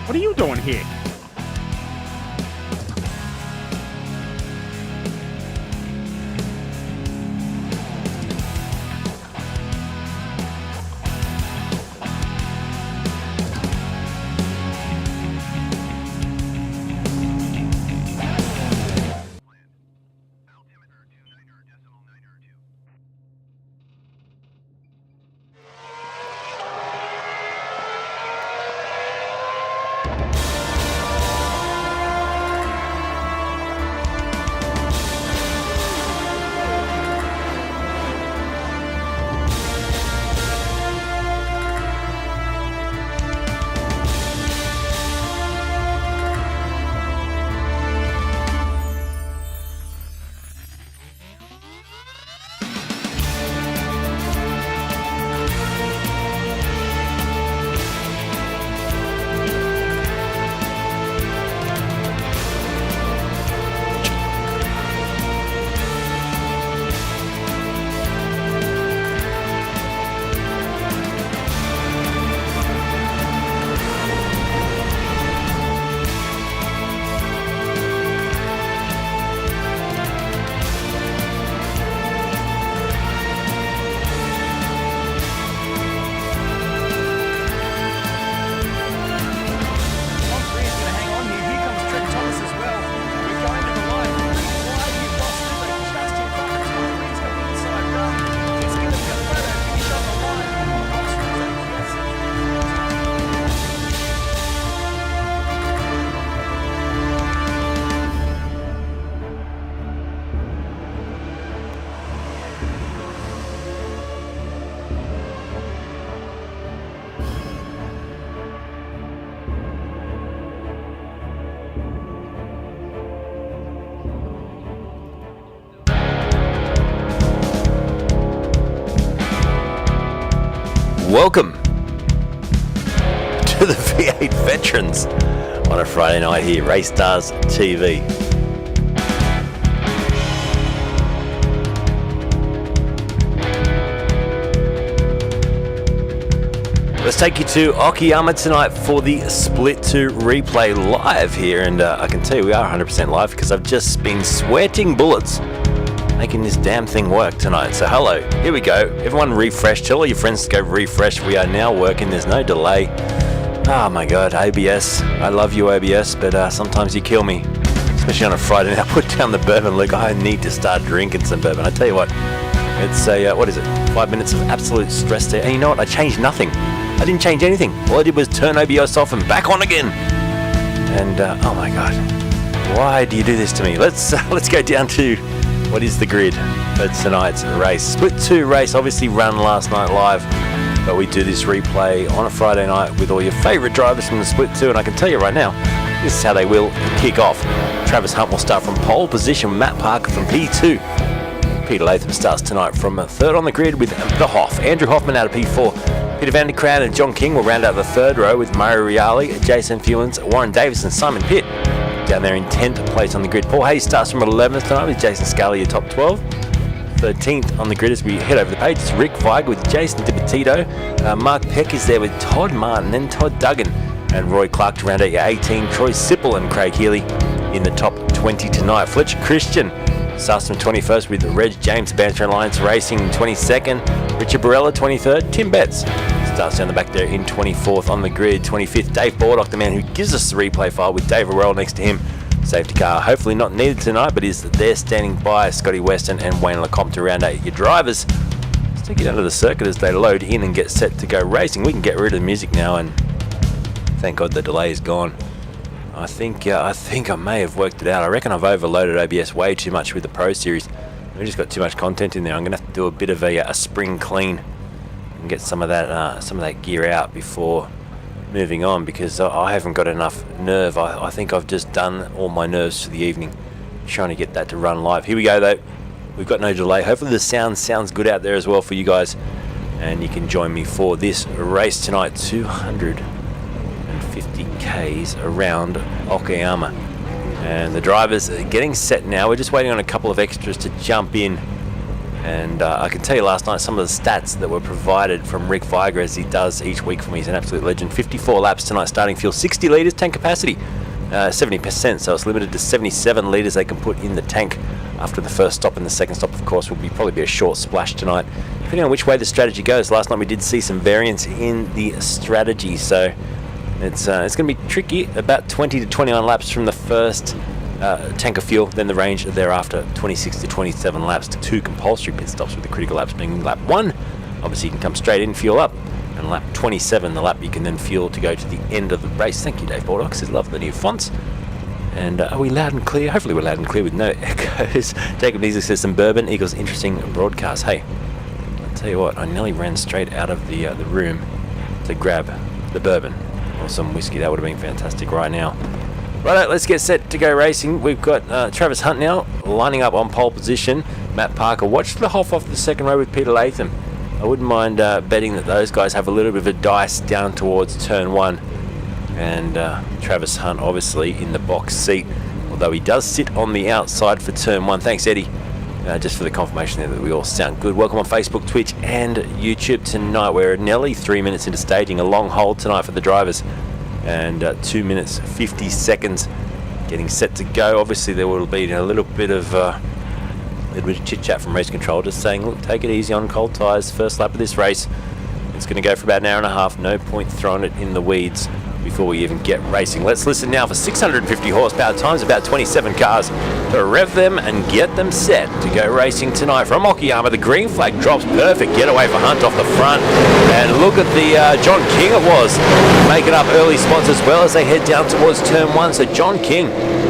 What are you doing here? Welcome to the V8 Veterans on a Friday night here, RACESTARS TV. Let's take you to Okayama tonight for the Split 2 replay live here, and I can tell you we are 100% live because I've just been sweating bullets making this damn thing work tonight. So hello, here we go. Everyone refresh, tell all your friends to go refresh. We are now working, there's no delay. Oh my god, OBS. I love you, OBS, but sometimes you kill me, especially on a Friday. Now put down the bourbon, Luke. I need to start drinking some bourbon. I tell you what, it's a, what is it, 5 minutes of absolute stress there. And you know what, I changed nothing. I didn't change anything. All I did was turn OBS off and back on again. And oh my god, why do you do this to me? Let's go down to what is the grid for tonight's race. Split 2 race, obviously run last night live, but we do this replay on a Friday night with all your favourite drivers from the Split 2, and I can tell you right now, this is how they will kick off. Travis Hunt will start from pole position, Matt Parker from P2. Peter Latham starts tonight from third on the grid with the Hoff. Andrew Hoffman out of P4. Peter Van der Kraan and John King will round out the third row with Murray Riali, Jason Fewens, Warren Davis and Simon Pitt down there in 10th place on the grid. Paul Hayes starts from 11th tonight with Jason Scully at top 12. 13th on the grid as we head over the page. It's Rick Feig with Jason DiPetito. Mark Peck is there with Todd Martin and Todd Duggan. And Roy Clark to round out your 18. Troy Sipple and Craig Healy in the top 20 tonight. Fletcher Christian starts from 21st with Reg James, Banter Alliance Racing in 22nd. Richard Barella 23rd. Tim Betts starts down the back there in 24th on the grid. 25th, Dave Bordock, the man who gives us the replay file with Dave Arell next to him. Safety car hopefully not needed tonight, but is there standing by. Scotty Weston and Wayne Lecomte to round out your drivers. Let's take it down to the circuit as they load in and get set to go racing. We can get rid of the music now, and thank God the delay is gone. I think I may have worked it out. I reckon I've overloaded OBS way too much with the Pro Series. We just got too much content in there. I'm gonna have to do a bit of a spring clean and get some of that gear out before moving on, because I haven't got enough nerve. I think I've just done all my nerves for the evening trying to get that to run live. Here we go though. We've got no delay. Hopefully the sound sounds good out there as well for you guys, and you can join me for this race tonight. 250 Ks around Okayama, and the drivers are getting set now. We're just waiting on a couple of extras to jump in And I can tell you last night some of the stats that were provided from Rick Viger, as he does each week for me. He's an absolute legend. 54 laps tonight, starting fuel, 60 litres tank capacity, 70%, so it's limited to 77 litres they can put in the tank after the first stop. And the second stop, of course, will probably be a short splash tonight, depending on which way the strategy goes. Last night we did see some variance in the strategy, so it's going to be tricky. About 20 to 29 laps from the first tank of fuel, then the range thereafter, 26 to 27 laps to 2 compulsory pit stops, with the critical laps being lap 1. Obviously you can come straight in, fuel up, and lap 27, the lap you can then fuel to go to the end of the race. Thank you, Dave Baldock, says love the new fonts. And are we loud and clear? Hopefully we're loud and clear with no echoes. Jacob Neeser says some bourbon equals interesting broadcast. Hey, I'll tell you what, I nearly ran straight out of the room to grab the bourbon or some whiskey. That would have been fantastic right now. Right, let's get set to go racing. We've got Travis Hunt now lining up on pole position. Matt Parker, watch the Hoff off the second row with Peter Latham. I wouldn't mind betting that those guys have a little bit of a dice down towards turn 1. And Travis Hunt obviously in the box seat, although he does sit on the outside for turn 1. Thanks, Eddie, just for the confirmation there that we all sound good. Welcome on Facebook, Twitch and YouTube tonight. We're nearly 3 minutes into staging, a long hold tonight for the drivers. And 2 minutes 50 seconds getting set to go. Obviously there will be a little bit of chit chat from race control, just saying, look, take it easy on cold tyres. First lap of this race, it's going to go for about an hour and a half. No point throwing it in the weeds before we even get racing. Let's listen now for 650 horsepower times, about 27 cars, to rev them and get them set to go racing tonight. From Okayama, the green flag drops, perfect getaway for Hunt off the front. And look at the John King it was, making up early spots as well as they head down towards turn 1. So John King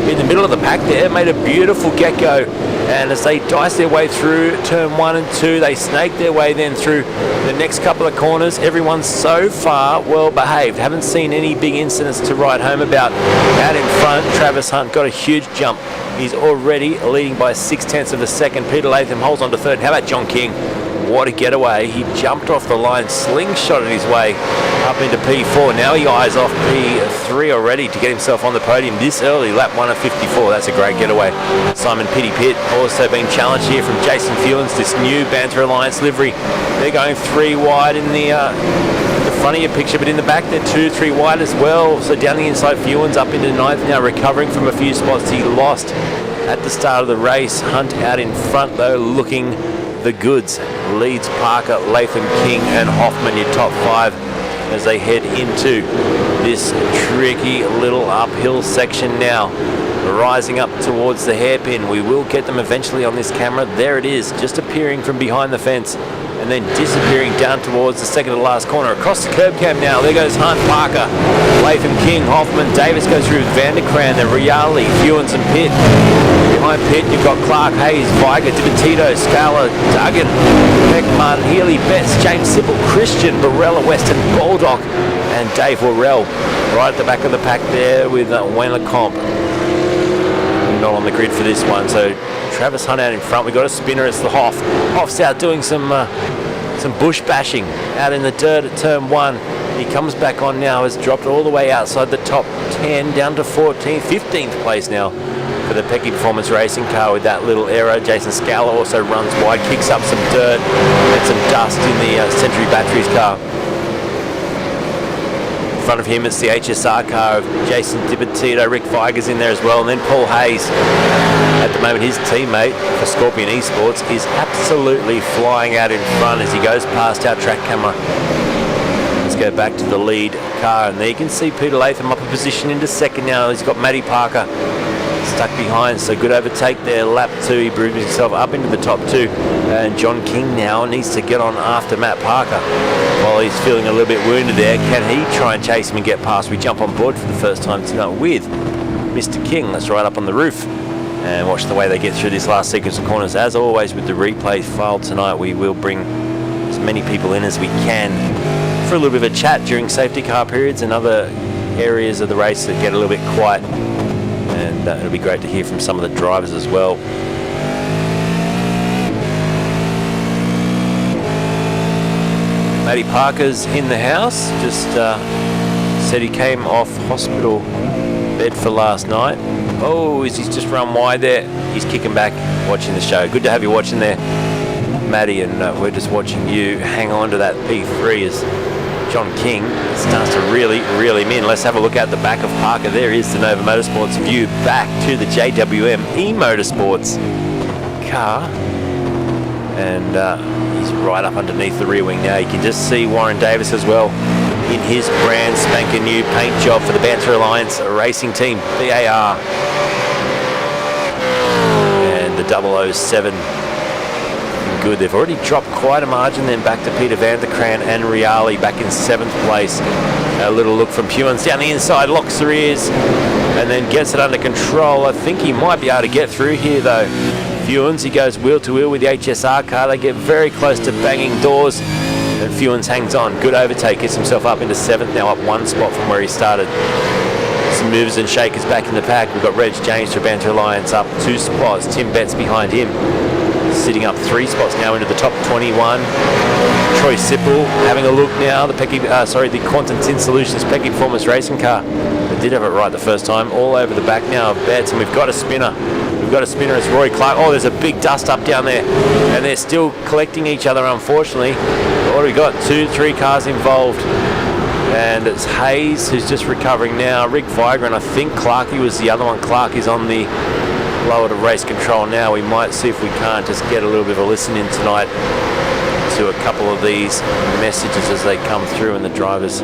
in the middle of the pack there, made a beautiful get-go. And as they dice their way through turn 1 and 2, they snake their way then through the next couple of corners. Everyone's so far well behaved. Haven't seen any big incidents to write home about. Out in front, Travis Hunt got a huge jump. He's already leading by 0.6 of a second. Peter Latham holds on to third. How about John King? What a getaway. He jumped off the line, slingshotted his way up into P4. Now he eyes off P3 already to get himself on the podium this early. Lap 1 of 54. That's a great getaway. Simon Pitty Pitt also being challenged here from Jason Fewens, this new Banter Alliance livery. They're going 3 wide in the front of your picture, but in the back they're 2-3 wide as well. So down the inside, Fewens up into 9th now, recovering from a few spots he lost at the start of the race. Hunt out in front though, looking the goods. Leads Parker, Latham, King and Hoffman, your top 5 as they head into this tricky little uphill section now. Rising up towards the hairpin. We will get them eventually on this camera. There it is, just appearing from behind the fence and then disappearing down towards the second to last corner. Across the curb cam now, there goes Hunt, Parker, Latham, King, Hoffman, Davis goes through with Vanderkran, then Riali, Fewens and Pitt. Behind Pitt, you've got Clark, Hayes, Viger, Dibatito, Scala, Duggan, Beckman, Healy, Betts, James Sipple, Christian, Barella, Weston, Baldock, and Dave Worrell. Right at the back of the pack there with Wayne Lecomte. Not on the grid for this one, so Travis Hunt out in front. We've got a spinner, it's the Hoff. Hoff's out doing some bush bashing out in the dirt at turn 1. He comes back on now, has dropped all the way outside the top 10, down to 14th, 15th place now for the Pecky Performance Racing car with that little aero. Jason Scala also runs wide, kicks up some dirt and some dust in the Century Batteries car. In front of him it's the HSR car of Jason Dibatito. Rick Viger's in there as well, and then Paul Hayes. At the moment his teammate for Scorpion eSports is absolutely flying out in front as he goes past our track camera. Let's go back to the lead car, and there you can see Peter Latham up a position into second now. He's got Matty Parker stuck behind, so good overtake there. Lap 2, he brings himself up into the top 2, and John King now needs to get on after Matt Parker. While he's feeling a little bit wounded there, can he try and chase him and get past? We jump on board for the first time tonight with Mr. King. Let's ride up on the roof and watch the way they get through this last sequence of corners. As always with the replay file tonight, we will bring as many people in as we can for a little bit of a chat during safety car periods and other areas of the race that get a little bit quiet. And it'll be great to hear from some of the drivers as well. Matty Parker's in the house, just said he came off hospital bed for last night. Oh, he's just run wide there. He's kicking back, watching the show. Good to have you watching there. Matty, and we're just watching you hang on to that P3 as John King starts to really reel him in. Let's have a look at the back of Parker. There is the Nova Motorsports view back to the JWM eMotorsports car. And he's right up underneath the rear wing now. You can just see Warren Davis as well in his brand spanking new paint job for the Banter Alliance Racing Team, BAR. And the 007 good. They've already dropped quite a margin, then back to Peter van der Kraan and Riali back in 7th place. A little look from Puins down the inside, locks the rears and then gets it under control. I think he might be able to get through here though. Puins, he goes wheel to wheel with the HSR car. They get very close to banging doors and Puins hangs on. Good overtake, gets himself up into 7th, now up 1 spot from where he started. Some movers and shakers back in the pack. We've got Reg James for Banter Alliance up 2 spots. Tim Betts behind him, sitting up 3 spots now into the top 21. Troy Sipple having a look now. The Quantum Tin Solutions Pecky Performance Racing car. They did have it right the first time. All over the back now of Betts, and we've got a spinner. We've got a spinner. It's Roy Clark. Oh, there's a big dust up down there, and they're still collecting each other, unfortunately. But what have we got? 2-3 cars involved. And it's Hayes who's just recovering now. Rick Vigran, I think Clarkey was the other one. Clark is on the lower to race control now. We might see if we can't just get a little bit of a listen in tonight to a couple of these messages as they come through in the drivers'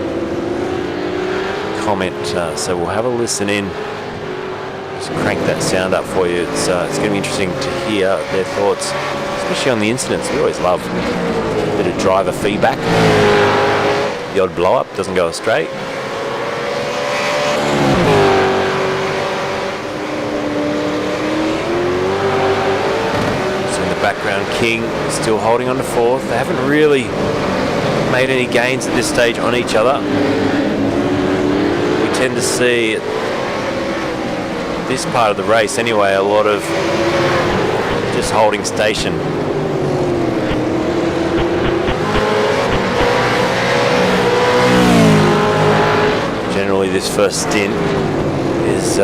comment. So we'll have a listen in. Just crank that sound up for you. It's going to be interesting to hear their thoughts, especially on the incidents. We always love a bit of driver feedback. The odd blow up doesn't go straight. Background, King still holding on to 4th. They haven't really made any gains at this stage on each other. We tend to see this part of the race anyway a lot of just holding station. Generally this first stint is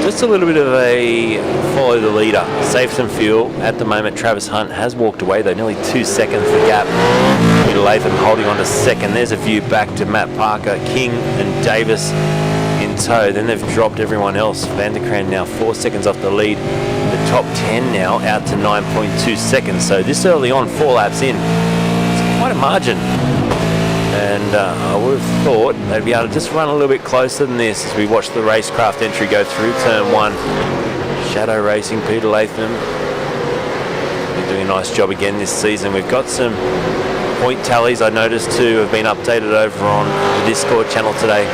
just a little bit of a follow the leader, save some fuel. At the moment, Travis Hunt has walked away though, nearly 2 seconds the gap. Peter Latham holding on to 2nd. There's a view back to Matt Parker, King and Davis in tow. Then they've dropped everyone else. Van der Kraan now 4 seconds off the lead. The top 10 now out to 9.2 seconds. So this early on, 4 laps in, it's quite a margin. And I would have thought they'd be able to just run a little bit closer than this as we watch the racecraft entry go through turn 1. Shadow Racing, Peter Latham. They're doing a nice job again this season. We've got some point tallies I noticed too have been updated over on the Discord channel today.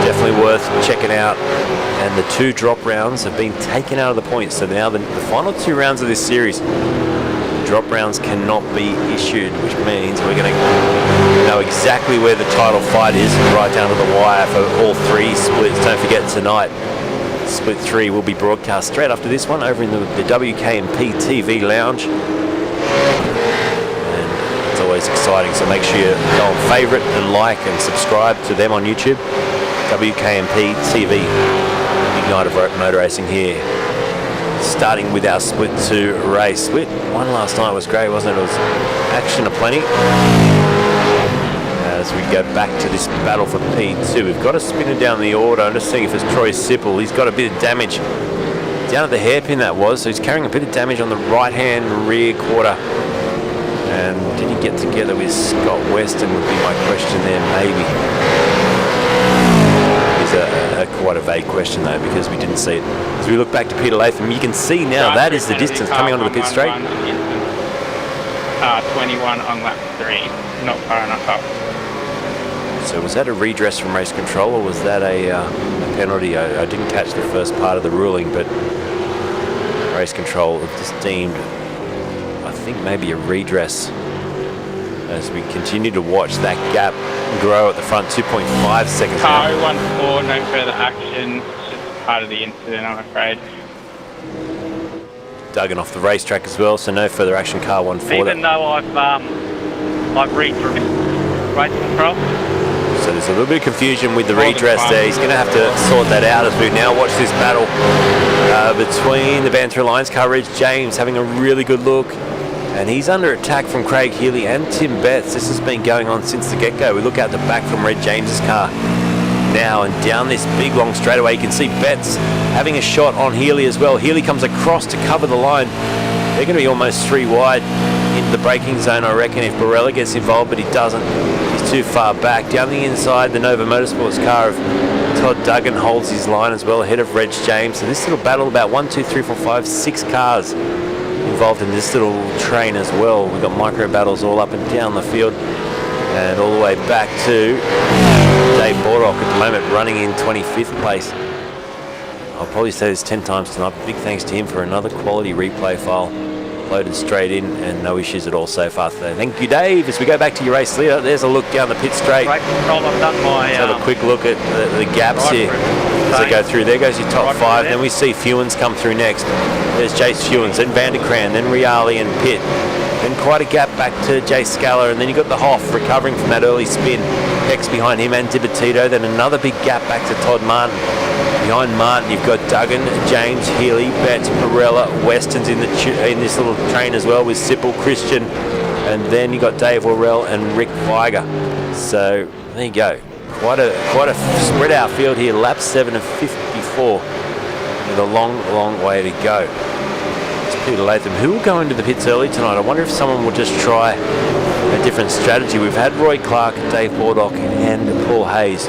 Definitely worth checking out. And the 2 drop rounds have been taken out of the points. So now the final 2 rounds of this series, drop rounds cannot be issued, which means we're going to know exactly where the title fight is right down to the wire for all 3 splits. Don't forget tonight, split 3 will be broadcast straight after this one over in the WKMP TV lounge. And it's always exciting, so make sure you go and favourite and like and subscribe to them on YouTube. WKMP TV, Ignite of Motor Racing here. Starting with our split 2 race. Split 1 last night was great, wasn't it? It was action aplenty. As we go back to this battle for P2, we've got a spinner down the order. I'm just seeing if it's Troy Sipple. He's got a bit of damage down at the hairpin, that was. So he's carrying a bit of damage on the right-hand rear quarter. And did he get together with Scott Weston would be my question there, maybe. Quite a vague question though, because we didn't see it. As we look back to Peter Latham, you can see now that is the distance coming onto the pit straight. 21 on lap 3, not far enough up. So was that a redress from race control, or was that a penalty? I didn't catch the first part of the ruling, but race control just deemed, I think, maybe a redress. As we continue to watch that gap grow at the front, 2.5 seconds Car now. 014, no further action. It's just part of the incident, I'm afraid. Duggan off the racetrack as well, so no further action. Car 14. Even though I've read through race control. So there's a little bit of confusion with the redress there. He's going to have to sort that out as we now watch this battle. between the band through lines car. Reg James having a really good look, and he's under attack from Craig Healy and Tim Betts. This has been going on since the get-go. We look out the back from Reg James's car now, and down this big long straightaway you can see Betts having a shot on Healy as well. Healy comes across to cover the line. They're going to be almost 3 wide into the braking zone, I reckon, if Borella gets involved, but he doesn't. He's too far back. Down the inside, the Nova Motorsports car of Todd Duggan holds his line as well, ahead of Reg James. So this little battle, about 1, 2, 3, 4, 5, 6 cars involved in this little train as well. We've got micro battles all up and down the field, and all the way back to Dave Bordock at the moment, running in 25th place. I'll probably say this 10 times tonight, but big thanks to him for another quality replay file loaded straight in, and no issues at all so far today. Thank you, Dave. As we go back to your race leader, there's a look down the pit straight. Right control, I've done my... Let's have a quick look at the gaps here as they go through. There goes your top 5. Then we see Fewens come through next. There's Jace Fewens, then Vanderkran, then Riali and Pitt. Then quite a gap back to Jay Scala, and then you got the Hoff recovering from that early spin. Peck's behind him and Dibatito. Then another big gap back to Todd Martin. Behind Martin, you've got Duggan, James, Healy, Betts, Pirella, Weston's in this little train as well with Sipple, Christian, and then you got Dave Worrell and Rick Weiger. So there you go. Quite a spread out field here. Lap 7 of 54 with a long way to go. Peter Latham, who will go into the pits early tonight. I wonder if someone will just try a different strategy. We've had Roy Clark, Dave Bordock and Paul Hayes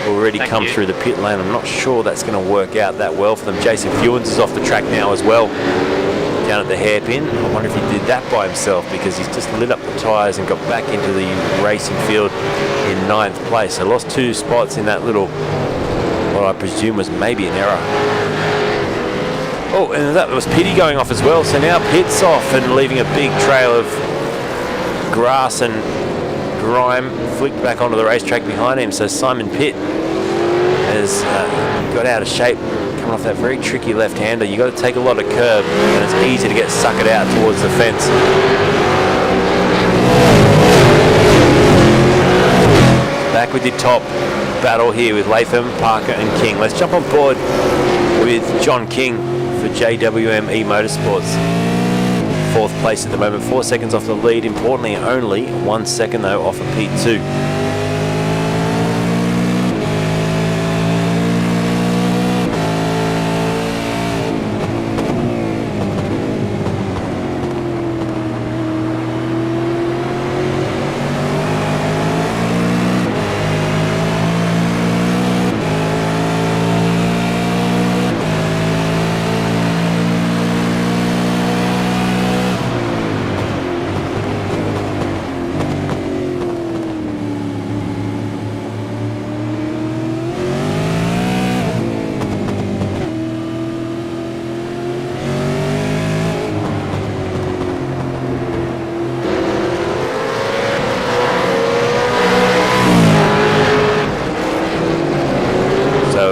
already come through the pit lane. I'm not sure that's going to work out that well for them. Jason Fewens is off the track now as well, down at the hairpin. I wonder if he did that by himself, because he's just lit up the tyres and got back into the racing field in 9th place. So lost 2 spots in that little, what I presume was maybe an error. Oh, and that was Pitty going off as well. So now Pitt's off and leaving a big trail of grass and grime flicked back onto the racetrack behind him. So Simon Pitt has got out of shape coming off that very tricky left-hander. You've got to take a lot of curb, and it's easy to get suckered out towards the fence. Back with your top battle here with Latham, Parker and King. Let's jump on board with John King for JWM eMotorsports. 4th place at the moment, 4 seconds off the lead. Importantly, only 1 second though off of P2.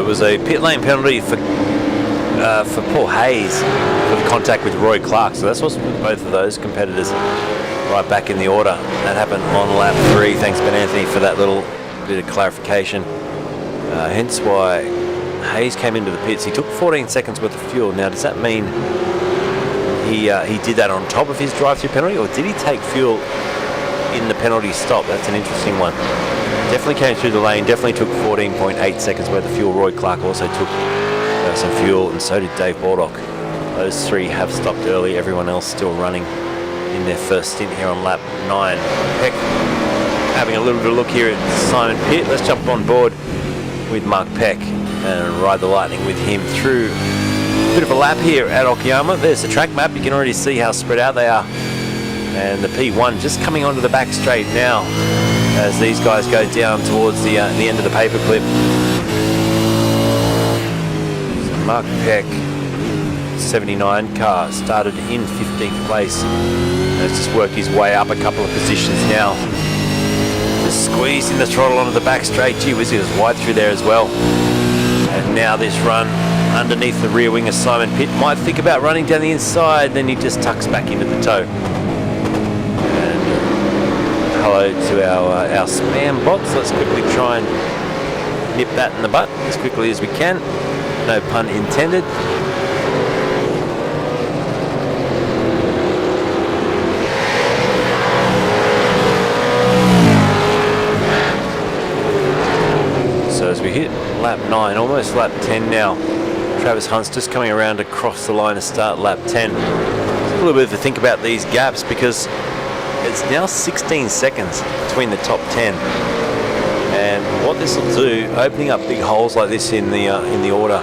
Was a pit lane penalty for Paul Hayes for the contact with Roy Clark. So that's what's with both of those competitors right back in the order. That happened on lap 3. Thanks, Ben Anthony, for that little bit of clarification. Hence why Hayes came into the pits. He took 14 seconds worth of fuel. Now, does that mean he did that on top of his drive-through penalty, or did he take fuel in the penalty stop? That's an interesting one. Definitely came through the lane, definitely took 14.8 seconds worth of fuel. Roy Clark also took some fuel, and so did Dave Bordock. Those 3 have stopped early. Everyone else still running in their first stint here on lap 9. Peck having a little bit of look here at Simon Pitt. Let's jump on board with Mark Peck and ride the lightning with him through a bit of a lap here at Okayama. There's the track map. You can already see how spread out they are. And the P1 just coming onto the back straight now, as these guys go down towards the end of the paperclip. So Mark Peck, 79 car, started in 15th place. Has just worked his way up a couple of positions now. Just squeezing the throttle onto the back straight. Gee whiz, he was wide through there as well. And now this run underneath the rear wing of Simon Pitt. Might think about running down the inside, then he just tucks back into the toe. Hello to our spam bots. Let's quickly try and nip that in the butt as quickly as we can. No pun intended. we hit lap 9, almost lap 10 now. Travis Hunt's just coming around to cross the line to start lap 10. It's a little bit of a think about these gaps because it's now 16 seconds between the top 10. And what this will do, opening up big holes like this in the order,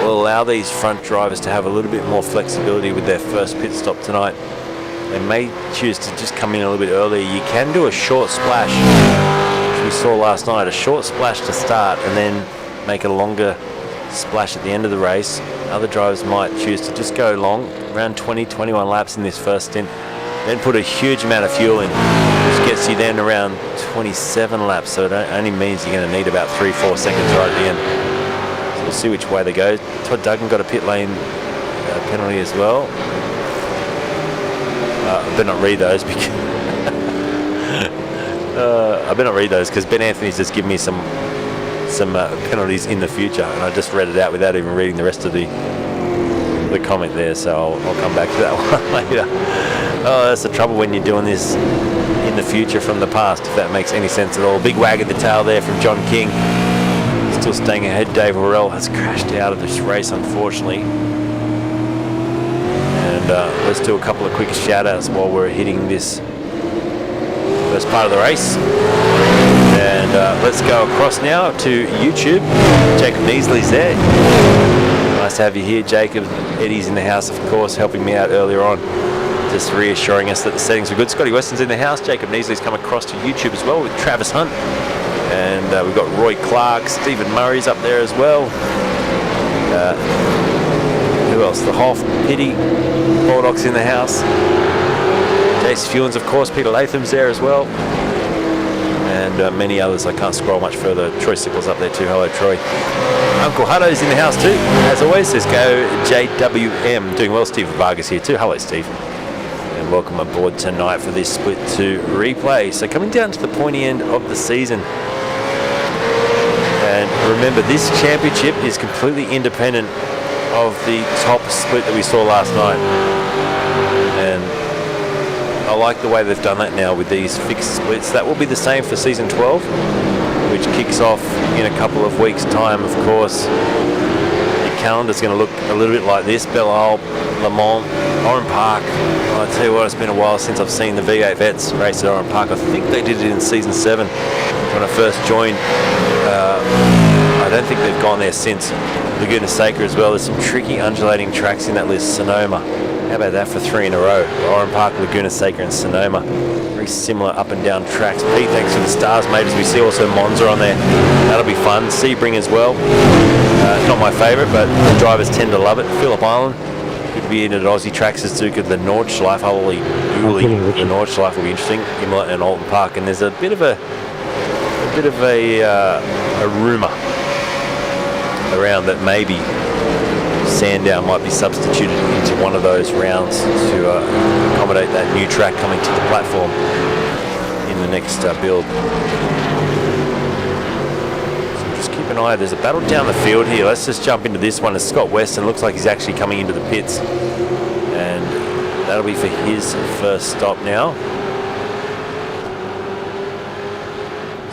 will allow these front drivers to have a little bit more flexibility with their first pit stop tonight. They may choose to just come in a little bit earlier. You can do a short splash, which we saw last night, a short splash to start and then make a longer splash at the end of the race. Other drivers might choose to just go long, around 20-21 laps in this first stint, then put a huge amount of fuel in, which gets you then around 27 laps. So it only means you're going to need about 3-4 seconds right at the end. So we'll see which way they go. Todd Duggan got a pit lane penalty as well. I better not read those because Ben Anthony's just given me some penalties in the future, and I just read it out without even reading the rest of the comment there. So I'll come back to that one later. Oh, that's the trouble when you're doing this in the future from the past, if that makes any sense at all. Big wag of the tail there from John King. Still staying ahead. Dave Worrell has crashed out of this race, unfortunately. And let's do a couple of quick shout outs while we're hitting this first part of the race. And let's go across now to YouTube. Jacob Neasley's there. Nice to have you here, Jacob. Eddie's in the house, of course, helping me out earlier on, just reassuring us that the settings are good. Scotty Weston's in the house. Jacob Neasley's come across to YouTube as well with Travis Hunt. And we've got Roy Clark. Stephen Murray's up there as well. Who else? The Hoff, Pity, Baldock's in the house. Jace Fewens, of course. Peter Latham's there as well. And many others. I can't scroll much further. Troy Sickles up there too. Hello, Troy. Uncle Hutto's in the house too. As always, says go JWM. Doing well. Steve Vargas here too. Hello, Steve. And welcome aboard tonight for this Split 2 replay. So coming down to the pointy end of the season. And remember, this championship is completely independent of the top split that we saw last night. And I like the way they've done that now with these fixed splits. That will be the same for season 12, which kicks off in a couple of weeks' time, of course. The calendar's going to look a little bit like this. Belle Isle, Le Mans, Oran Park. I tell you what, it's been a while since I've seen the V8 vets race at Oran Park. I think they did it in season 7 when I first joined. I don't think they've gone there since. Laguna Seca as well. There's some tricky undulating tracks in that list. Sonoma. How about that for 3 in a row? Oran Park, Laguna Seca and Sonoma. Very similar up and down tracks. Pete, thanks for the stars, mate. As we see also Monza on there. That'll be fun. Sebring as well. Not my favourite, but the drivers tend to love it. Phillip Island. Could be in at Aussie tracks as too. The Nordschleife, Holy Dooley. The Nordschleife will be interesting. Imola and Alton Park. And there's a bit of a rumour around that maybe Sandown might be substituted into one of those rounds to accommodate that new track coming to the platform in the next build. So just keep an eye. There's a battle down the field here. Let's just jump into this one. As Scott Weston looks like he's actually coming into the pits, and that'll be for his first stop now.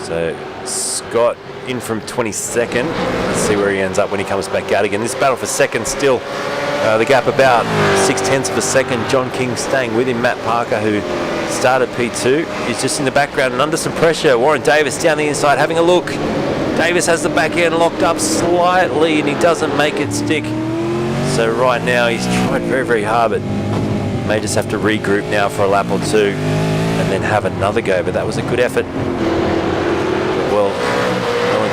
So Scott in from 22nd. Let's see where he ends up when he comes back out again. This battle for second still. The gap about 0.6 of a second. John King staying with him. Matt Parker, who started P2, is just in the background and under some pressure. Warren Davis down the inside having a look. Davis has the back end locked up slightly and he doesn't make it stick. So right now he's tried very, very hard, but may just have to regroup now for a lap or two and then have another go. But that was a good effort. Well,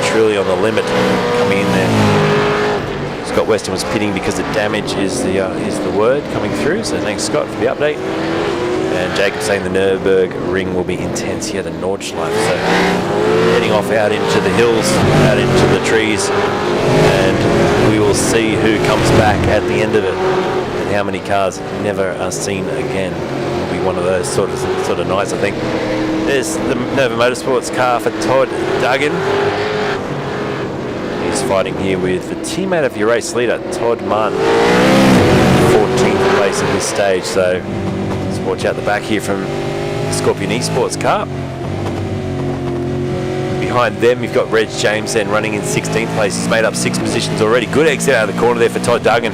truly on the limit coming in there. Scott Weston was pitting because the damage is the word coming through. So thanks, Scott, for the update. And Jacob saying the Nürburgring will be intense here, the Nordschleife. So heading off out into the hills, out into the trees, and we will see who comes back at the end of it and how many cars never are seen again. It'll be one of those sort of nights, I think. There's the Nova Motorsports car for Todd Duggan. He's fighting here with the teammate of your race leader, Todd Martin, 14th place at this stage. So let's watch out the back here from the Scorpion eSports car. Be behind them, you've got Reg James then running in 16th place. He's made up 6 positions already. Good exit out of the corner there for Todd Duggan.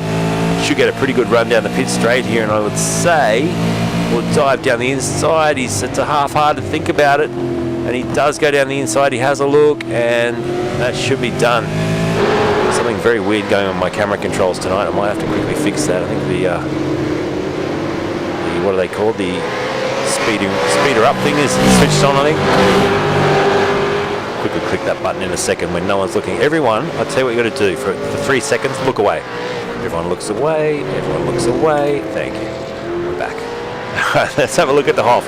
Should get a pretty good run down the pit straight here, and I would say we'll dive down the inside. It's a half hard to think about it, and he does go down the inside. He has a look, and that should be done. Something very weird going on my camera controls tonight. I might have to quickly fix that. I think the what are they called? The speeder up thing is switched on, I think. Quickly click that button in a second when no one's looking. Everyone, I'll tell you what you got to do. For 3 seconds, look away. Everyone looks away. Everyone looks away. Thank you. We're back. Let's have a look at the Hoff.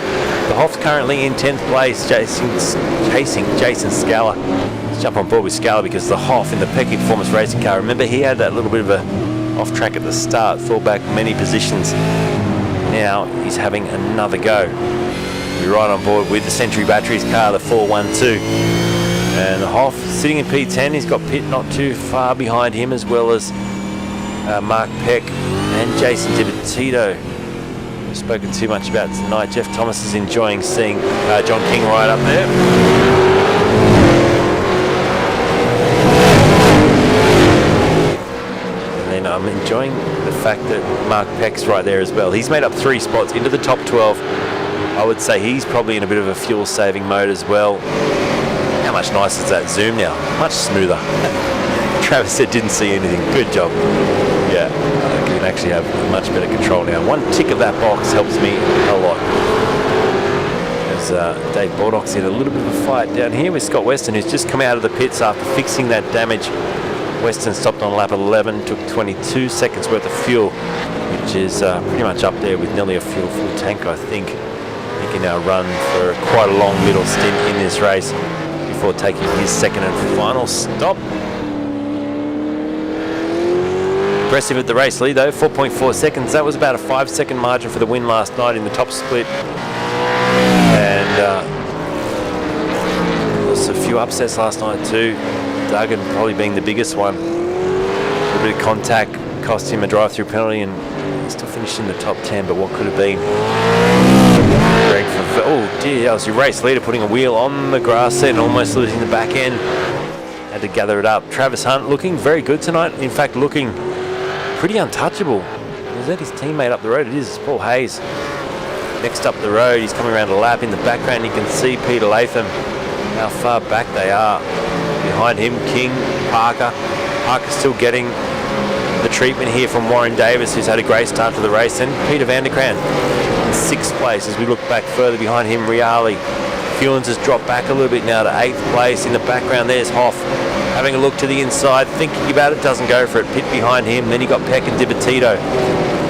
The Hoff's currently in 10th place, chasing Jason Scala. Let's jump on board with Scala because the Hoff in the Pecky Performance Racing Car, remember he had that little bit of a off track at the start, fell back many positions. Now he's having another go. We're right on board with the Century Batteries car, the 412. And the Hoff sitting in P10, he's got Pitt not too far behind him, as well as Mark Peck and Jason DiBattito. We've spoken too much about tonight. Jeff Thomas is enjoying seeing John King right up there. And then I'm enjoying the fact that Mark Peck's right there as well. He's made up 3 spots into the top 12. I would say he's probably in a bit of a fuel saving mode as well. How much nicer is that zoom now? Much smoother. Travis said didn't see anything. Good job. Yeah, I can actually have much better control now. One tick of that box helps me a lot. As Dave Baldock's in a little bit of a fight down here with Scott Weston, who's just come out of the pits after fixing that damage. Weston stopped on lap 11, took 22 seconds worth of fuel, which is pretty much up there with nearly a full tank, I think. He can now run for quite a long middle stint in this race before taking his second and final stop. Impressive at the race lead though, 4.4 seconds. That was about a 5-second margin for the win last night in the top split. And there was a few upsets last night too. Duggan probably being the biggest one. A little bit of contact cost him a drive-through penalty, and he still finished in the top 10, but what could have been? Greg for, oh dear, that was your race leader putting a wheel on the grass and almost losing the back end. Had to gather it up. Travis Hunt looking very good tonight. In fact, looking pretty untouchable. Is that his teammate up the road? It is. It's Paul Hayes. Next up the road, he's coming around a lap. In the background, you can see Peter Latham, how far back they are. Behind him, King, Parker. Parker's still getting the treatment here from Warren Davis, who's had a great start to the race, and Peter van der Kraan in 6th place. As we look back further behind him, Riali. Fulens has dropped back a little bit now to 8th place. In the background, there's Hoff. Having a look to the inside, thinking about it, doesn't go for it. Pit behind him, then he got Peck and DiBattito.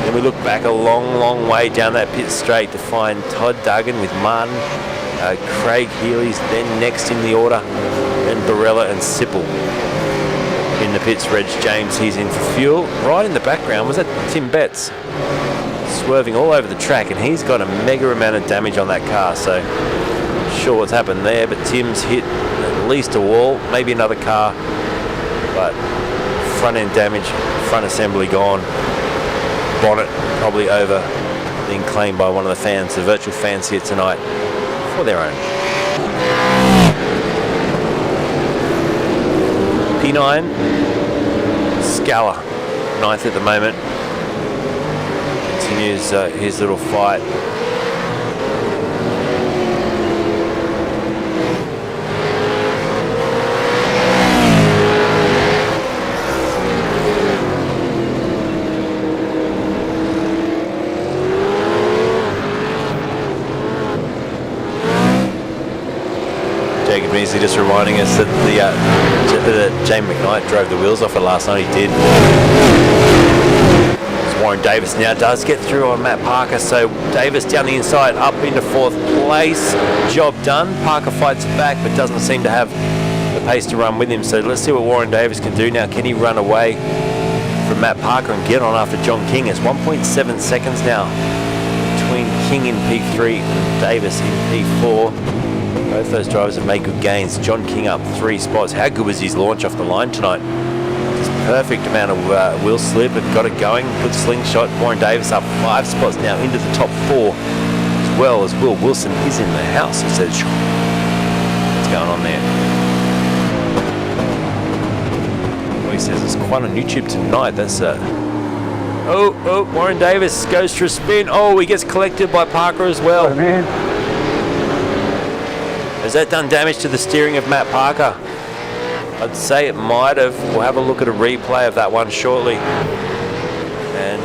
Then we look back a long way down that pit straight to find Todd Duggan with Martin, Craig Healy's then next in the order, and Barella and Sipple. In the pits, Reg James, he's in for fuel. Right in the background, was that Tim Betts? Swerving all over the track, and he's got a mega amount of damage on that car, so not sure what's happened there, but Tim's hit at least a wall, maybe another car, but front end damage, front assembly gone, bonnet probably over, being claimed by one of the fans, the virtual fans here tonight, for their own. P9, Scala, 9th at the moment, continues his little fight. Jacob Measley just reminding us that Jamie McKnight drove the wheels off it last night. He did. As Warren Davis now does get through on Matt Parker, so Davis down the inside up into 4th place. Job done. Parker fights it back but doesn't seem to have the pace to run with him, so let's see what Warren Davis can do now. Can he run away from Matt Parker and get on after John King? It's 1.7 seconds now between King in P3 and Davis in P4. Both those drivers have made good gains. John King up 3 spots. How good was his launch off the line tonight? Just perfect amount of wheel slip and got it going. Good slingshot. Warren Davis up 5 spots now into the top 4, as well as Will Wilson is in the house. He says, what's going on there? he says it's quite on YouTube tonight. That's oh, Warren Davis goes for a spin. Oh, he gets collected by Parker as well. Oh, man. Has that done damage to the steering of Matt Parker? I'd say it might have. We'll have a look at a replay of that one shortly. And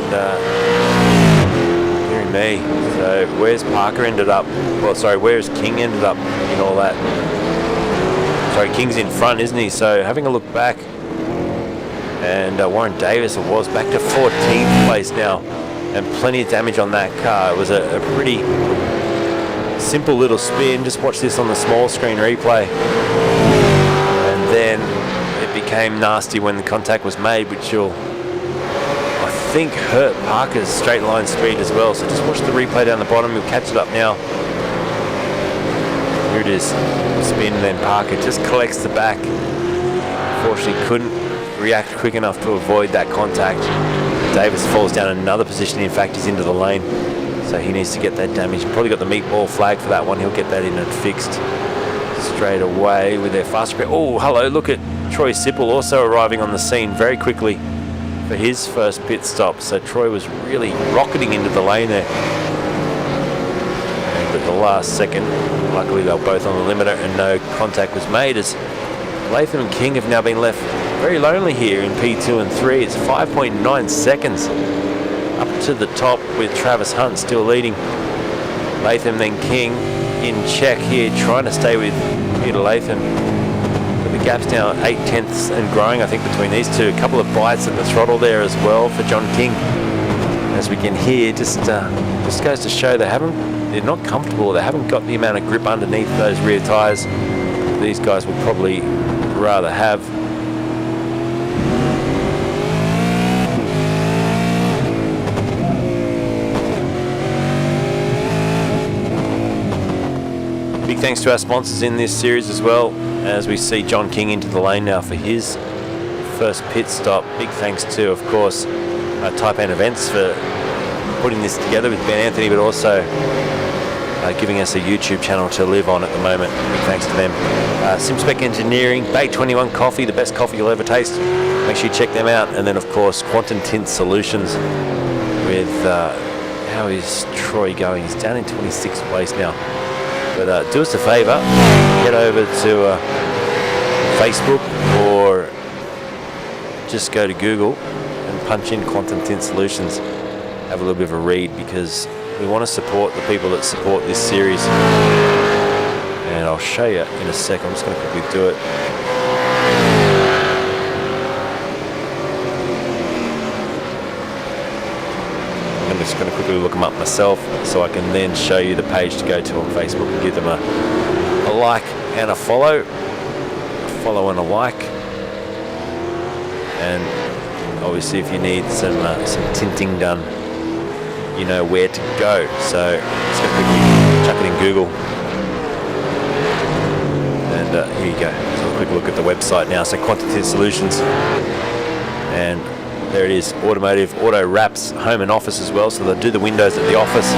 hearing me. So where's Parker ended up? Well, sorry, where's King ended up in all that? Sorry, King's in front, isn't he? So having a look back. And Warren Davis, it was back to 14th place now. And plenty of damage on that car. It was a pretty simple little spin. Just watch this on the small screen replay. And then it became nasty when the contact was made, which will, I think, hurt Parker's straight line speed as well. So just watch the replay down the bottom. We'll catch it up now. Here it is. Spin, then Parker just collects the back. Unfortunately couldn't react quick enough to avoid that contact. Davis falls down another position. In fact, he's into the lane. So he needs to get that damage. Probably got the meatball flag for that one. He'll get that in and fixed straight away with their fast repair. Oh, hello, look at Troy Sipple also arriving on the scene very quickly for his first pit stop. So Troy was really rocketing into the lane there. And at the last second, luckily they were both on the limiter and no contact was made, as Latham and King have now been left very lonely here in P2 and 3. It's 5.9 seconds up to the top with Travis Hunt still leading. Latham then King in check here, trying to stay with Peter Latham. But the gap's now 8/10 and growing, I think, between these two. A couple of bites in the throttle there as well for John King. As we can hear, just goes to show they're not comfortable. They haven't got the amount of grip underneath those rear tyres these guys would probably rather have. Big thanks to our sponsors in this series as well, as we see John King into the lane now for his first pit stop. Big thanks to, of course, Type N Events for putting this together with Ben Anthony, but also giving us a YouTube channel to live on at the moment. Big thanks to them. SimSpec Engineering, Bay 21 Coffee, the best coffee you'll ever taste. Make sure you check them out. And then, of course, Quantum Tint Solutions with, how is Troy going? He's down in 26th place now. But do us a favour, head over to Facebook or just go to Google and punch in Quantum Tint Solutions. Have a little bit of a read, because we want to support the people that support this series. And I'll show you in a second. I'm just going to quickly do it. I'm just going to quickly look them up myself so I can then show you the page to go to on Facebook and give them a like and a follow. A follow and a like. And obviously if you need some tinting done, you know where to go. So just going to quickly chuck it in Google. And here you go. Let's have a quick look at the website now. So Quantum Tint Solutions. And there it is, automotive, auto wraps, home and office as well. So they'll do the windows at the office,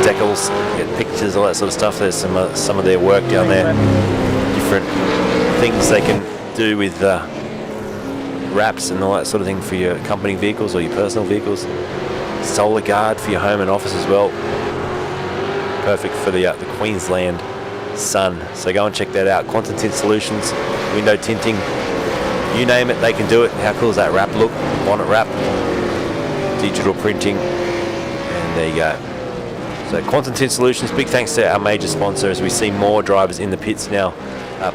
decals, get pictures, all that sort of stuff. There's some of their work down there. Different things they can do with wraps and all that sort of thing for your company vehicles or your personal vehicles. Solar guard for your home and office as well. Perfect for the Queensland sun. So go and check that out. Quantum Tint Solutions, window tinting. You name it, they can do it. How cool is that wrap look? Bonnet wrap, digital printing, and there you go. So Quantum Tint Solutions, big thanks to our major sponsor, as we see more drivers in the pits now.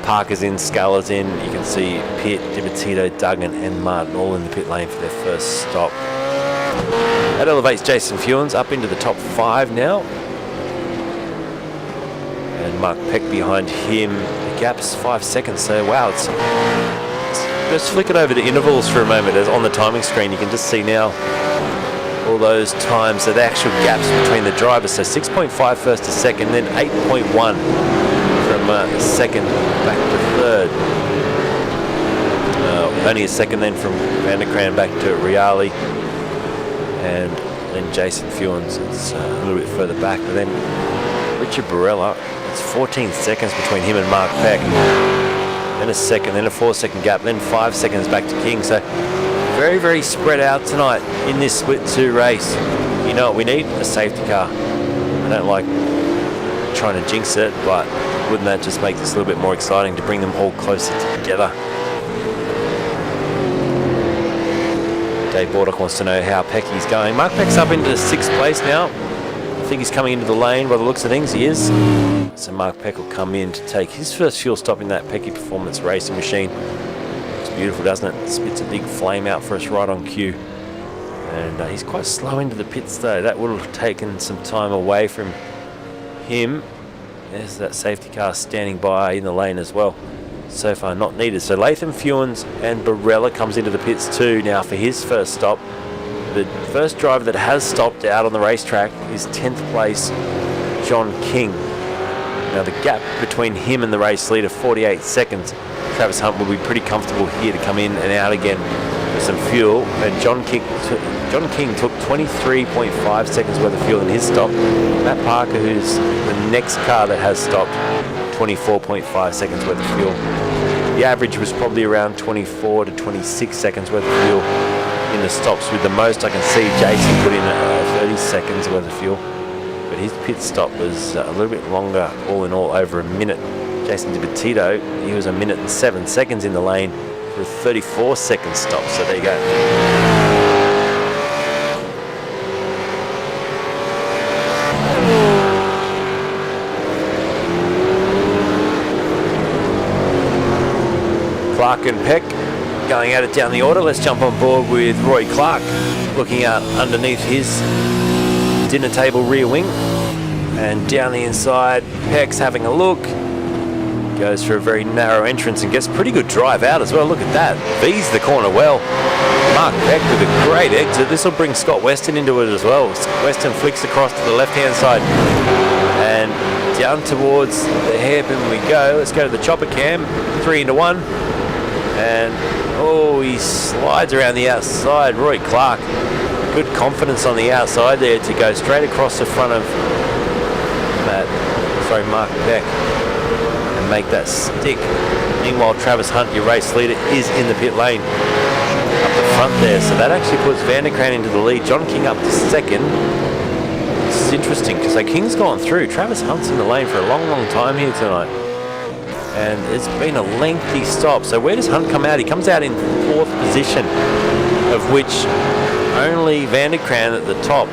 Parker's in, Scala's in. You can see Pitt, Dimattito, Duggan and Martin all in the pit lane for their first stop. That elevates Jason Fewens up into the top 5 now. And Mark Peck behind him. The gap's 5 seconds, so wow, let's flick it over to intervals for a moment. As on the timing screen, you can just see now all those times, so the actual gaps between the drivers. So 6.5 first to second, then 8.1 from second back to third. Only a second then from Van der Kraan back to Reali. And then Jason Fewens, it's a little bit further back. But then Richard Barella, it's 14 seconds between him and Mark Peck. then a second, then a 4-second gap, then 5 seconds back to King. So very, very spread out tonight in this split 2 race. You know what we need? A safety car. I don't like trying to jinx it, but wouldn't that just make this a little bit more exciting to bring them all closer together? Dave Bordock wants to know how Pecky's going. Mark Peck's up into 6th place now. I think he's coming into the lane by the looks of things. He is. So Mark Peck will come in to take his first fuel stop in that Pecky Performance racing machine. It's beautiful, doesn't it? It spits a big flame out for us right on cue. And he's quite slow into the pits though. That would have taken some time away from him. There's that safety car standing by in the lane as well. So far not needed. So Latham Fewens and Barella comes into the pits too now for his first stop. The first driver that has stopped out on the racetrack is 10th place John King. Now the gap between him and the race leader, 48 seconds. Travis Hunt will be pretty comfortable here to come in and out again for some fuel. And John King took 23.5 seconds worth of fuel in his stop. Matt Parker, who's the next car that has stopped, 24.5 seconds worth of fuel. The average was probably around 24 to 26 seconds worth of fuel in the stops, with the most I can see Jason put in 30 seconds worth of fuel. But his pit stop was a little bit longer, all in all, over a minute. Jason DiBattito, he was 1 minute and 7 seconds in the lane for a 34-second stop. So there you go. Clark and Peck going at it down the order. Let's jump on board with Roy Clark, looking out underneath his dinner table rear wing. And down the inside, Peck's having a look. Goes for a very narrow entrance and gets a pretty good drive out as well. Look at that. V's the corner well. Mark Peck with a great exit. This will bring Scott Weston into it as well. Weston flicks across to the left-hand side. And down towards the hairpin we go. Let's go to the chopper cam. 3 into 1. And, oh, he slides around the outside. Roy Clark, good confidence on the outside there to go straight across the front of Mark Peck and make that stick. Meanwhile, Travis Hunt, your race leader, is in the pit lane up the front there. So that actually puts Van der Kraan into the lead. John King up to second. This is interesting because King's gone through. Travis Hunt's in the lane for a long, long time here tonight. And it's been a lengthy stop. So where does Hunt come out? He comes out in 4th position, of which only Van der Kraan at the top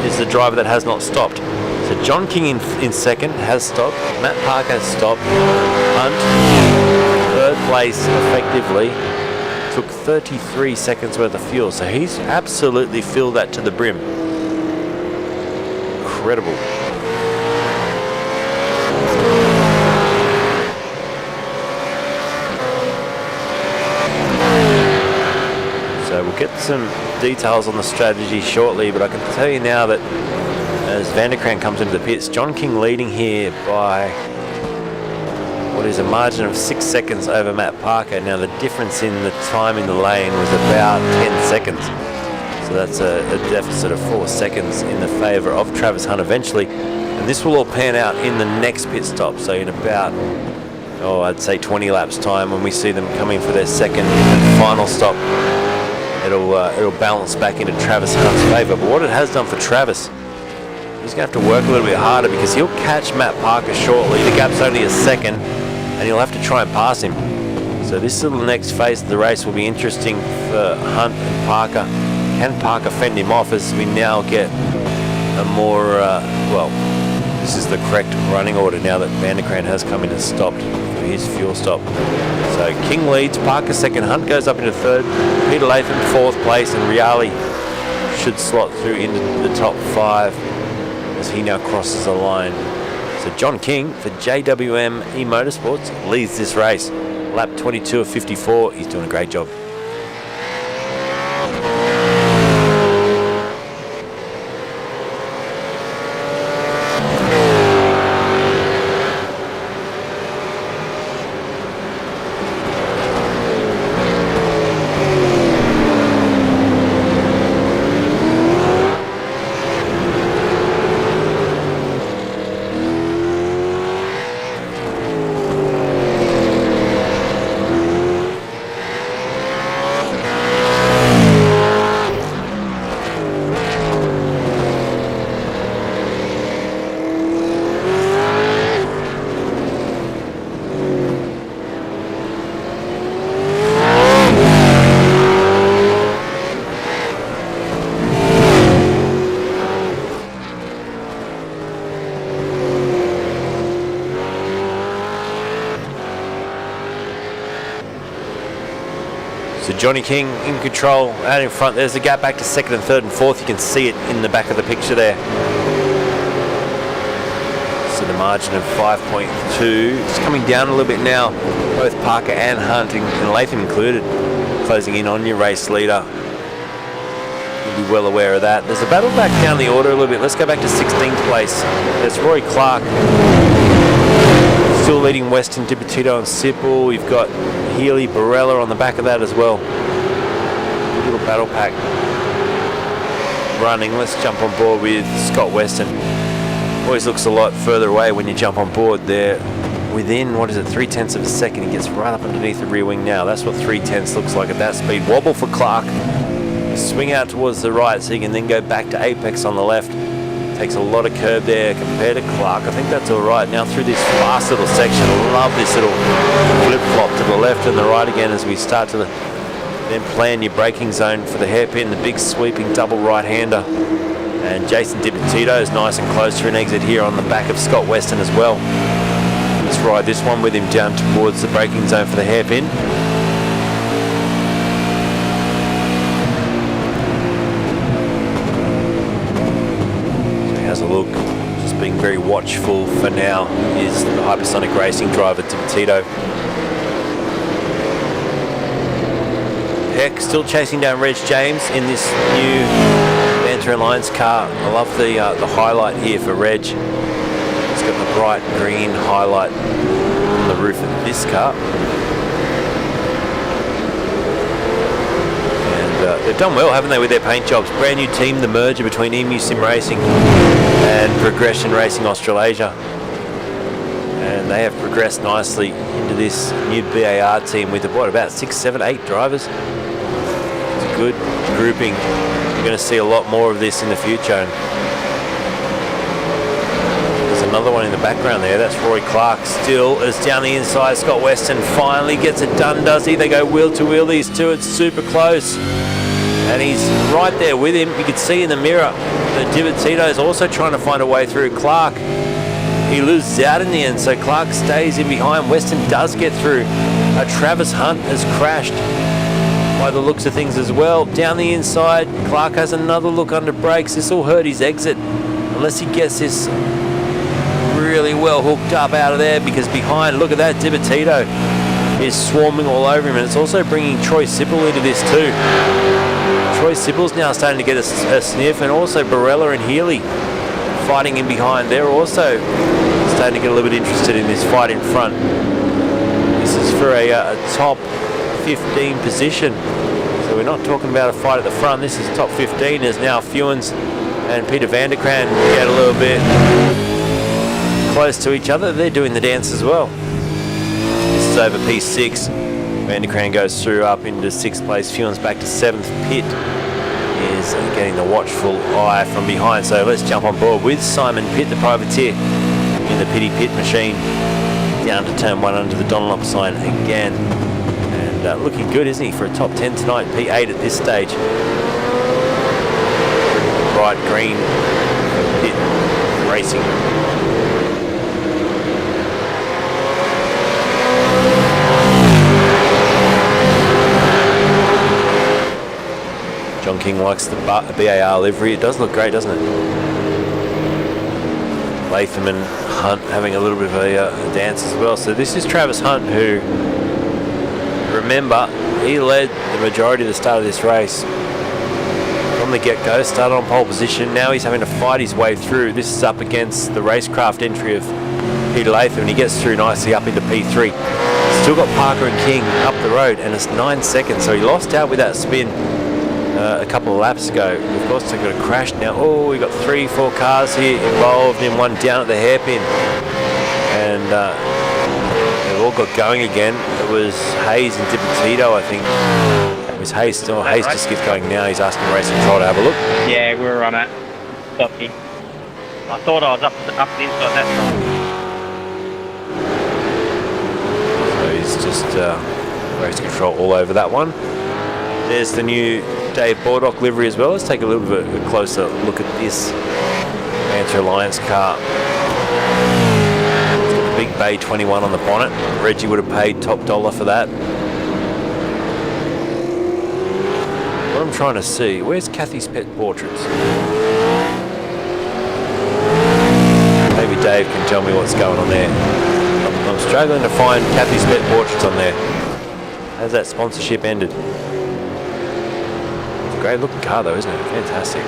is the driver that has not stopped. So John King in second has stopped. Matt Parker has stopped. Hunt, 3rd place effectively, took 33 seconds worth of fuel. So he's absolutely filled that to the brim. Incredible. So we'll get some details on the strategy shortly, but I can tell you now that as Van der Kraan comes into the pits, John King leading here by what is a margin of 6 seconds over Matt Parker. Now the difference in the time in the lane was about 10 seconds. So that's a deficit of 4 seconds in the favour of Travis Hunt eventually. And this will all pan out in the next pit stop. So in about, I'd say 20 laps time, when we see them coming for their second and final stop, it'll balance back into Travis Hunt's favour. But what it has done for Travis, he's going to have to work a little bit harder because he'll catch Matt Parker shortly. The gap's only a second and he'll have to try and pass him. So this little next phase of the race will be interesting for Hunt and Parker. Can Parker fend him off as we now get a more, this is the correct running order now that Van der Kraan has come in and stopped for his fuel stop. So King leads, Parker second, Hunt goes up into 3rd, Peter Latham 4th place, and Riali should slot through into the top 5 as he now crosses the line. So John King for JWM eMotorsports leads this race. Lap 22 of 54. He's doing a great job. So Johnny King in control out in front. There's the gap back to second and third and fourth. You can see it in the back of the picture there. So the margin of 5.2. It's coming down a little bit now. Both Parker and Hunt and Latham included closing in on your race leader. You'll be well aware of that. There's a battle back down the order a little bit. Let's go back to 16th place. There's Roy Clark still leading Weston, Diputito and Sipple. You've got Healy, Barella on the back of that as well. Little battle pack running. Let's jump on board with Scott Weston. Always looks a lot further away when you jump on board there. Within, what is it, 3/10 of a second. He gets right up underneath the rear wing now. That's what 3/10 looks like at that speed. Wobble for Clark. Swing out towards the right so you can then go back to apex on the left. Takes a lot of curb there compared to Clark. I think that's all right. Now through this fast little section, I love this little flip-flop to the left and the right again as we start to then plan your braking zone for the hairpin, the big sweeping double right-hander. And Jason Diputito is nice and close to an exit here on the back of Scott Weston as well. Let's ride this one with him down towards the braking zone for the hairpin. A look, just being very watchful for now is the Hypersonic Racing driver Diputito. Heck still chasing down Reg James in this new Banter Alliance car. I love the highlight here for Reg. It's got the bright green highlight on the roof of this car. They've done well, haven't they, with their paint jobs? Brand new team, the merger between Emu Sim Racing and Progression Racing Australasia. And they have progressed nicely into this new BAR team with, what, about 6, 7, 8 drivers? It's a good grouping. You're going to see a lot more of this in the future. And there's another one in the background there. That's Roy Clark still is down the inside. Scott Weston finally gets it done, does he? They go wheel to wheel, these two. It's super close. And he's right there with him. You can see in the mirror that Diputito is also trying to find a way through. Clark, he loses out in the end, so Clark stays in behind. Weston does get through. Travis Hunt has crashed by the looks of things as well. Down the inside, Clark has another look under brakes. This will hurt his exit unless he gets this really well hooked up out of there, because behind, look at that, Diputito is swarming all over him, and it's also bringing Troy Sipple into this too. Troy Sipple's now starting to get a sniff, and also Barella and Healy fighting in behind. They're also starting to get a little bit interested in this fight in front. This is for a top 15 position. So we're not talking about a fight at the front. This is top 15. There's now Fewens and Peter Vanderkraan get a little bit close to each other. They're doing the dance as well. This is over P6. Vanderkraan goes through up into 6th place. Fewens back to 7th. Pitt is getting the watchful eye from behind. So let's jump on board with Simon Pitt, the privateer, in the Pitty Pit machine. Down to turn 1 under the Donalop sign again. And looking good, isn't he, for a top 10 tonight, P8 at this stage. Bright green Pitt Racing. John King likes the BAR livery. It does look great, doesn't it? Latham and Hunt having a little bit of a dance as well. So this is Travis Hunt, who, remember, he led the majority of the start of this race from the get-go. Started on pole position. Now he's having to fight his way through. This is up against the racecraft entry of Peter Latham, and he gets through nicely up into P3. Still got Parker and King up the road, and it's 9 seconds. So he lost out with that spin a couple of laps ago. Of course, they've got a crash now. Oh, we've got 3, 4 cars here involved in one down at the hairpin. And they've all got going again. It was Hayes and Diputito, I think. It was Hayes still. Hayes right? Just gets going now. He's asking Race Control to have a look. Yeah, we were on it. Stopped him. I thought I was up the inside that time. So he's just Race Control all over that one. There's the new Dave Bordock livery as well. Let's take a little bit of a closer look at this Banter Alliance car. It's got the big Bay 21 on the bonnet. Reggie would have paid top dollar for that. what I'm trying to see, where's Kathy's Pet Portraits? Maybe Dave can tell me what's going on there. I'm struggling to find Kathy's Pet Portraits on there. Has that sponsorship ended? It's a great looking car though, isn't it? Fantastic.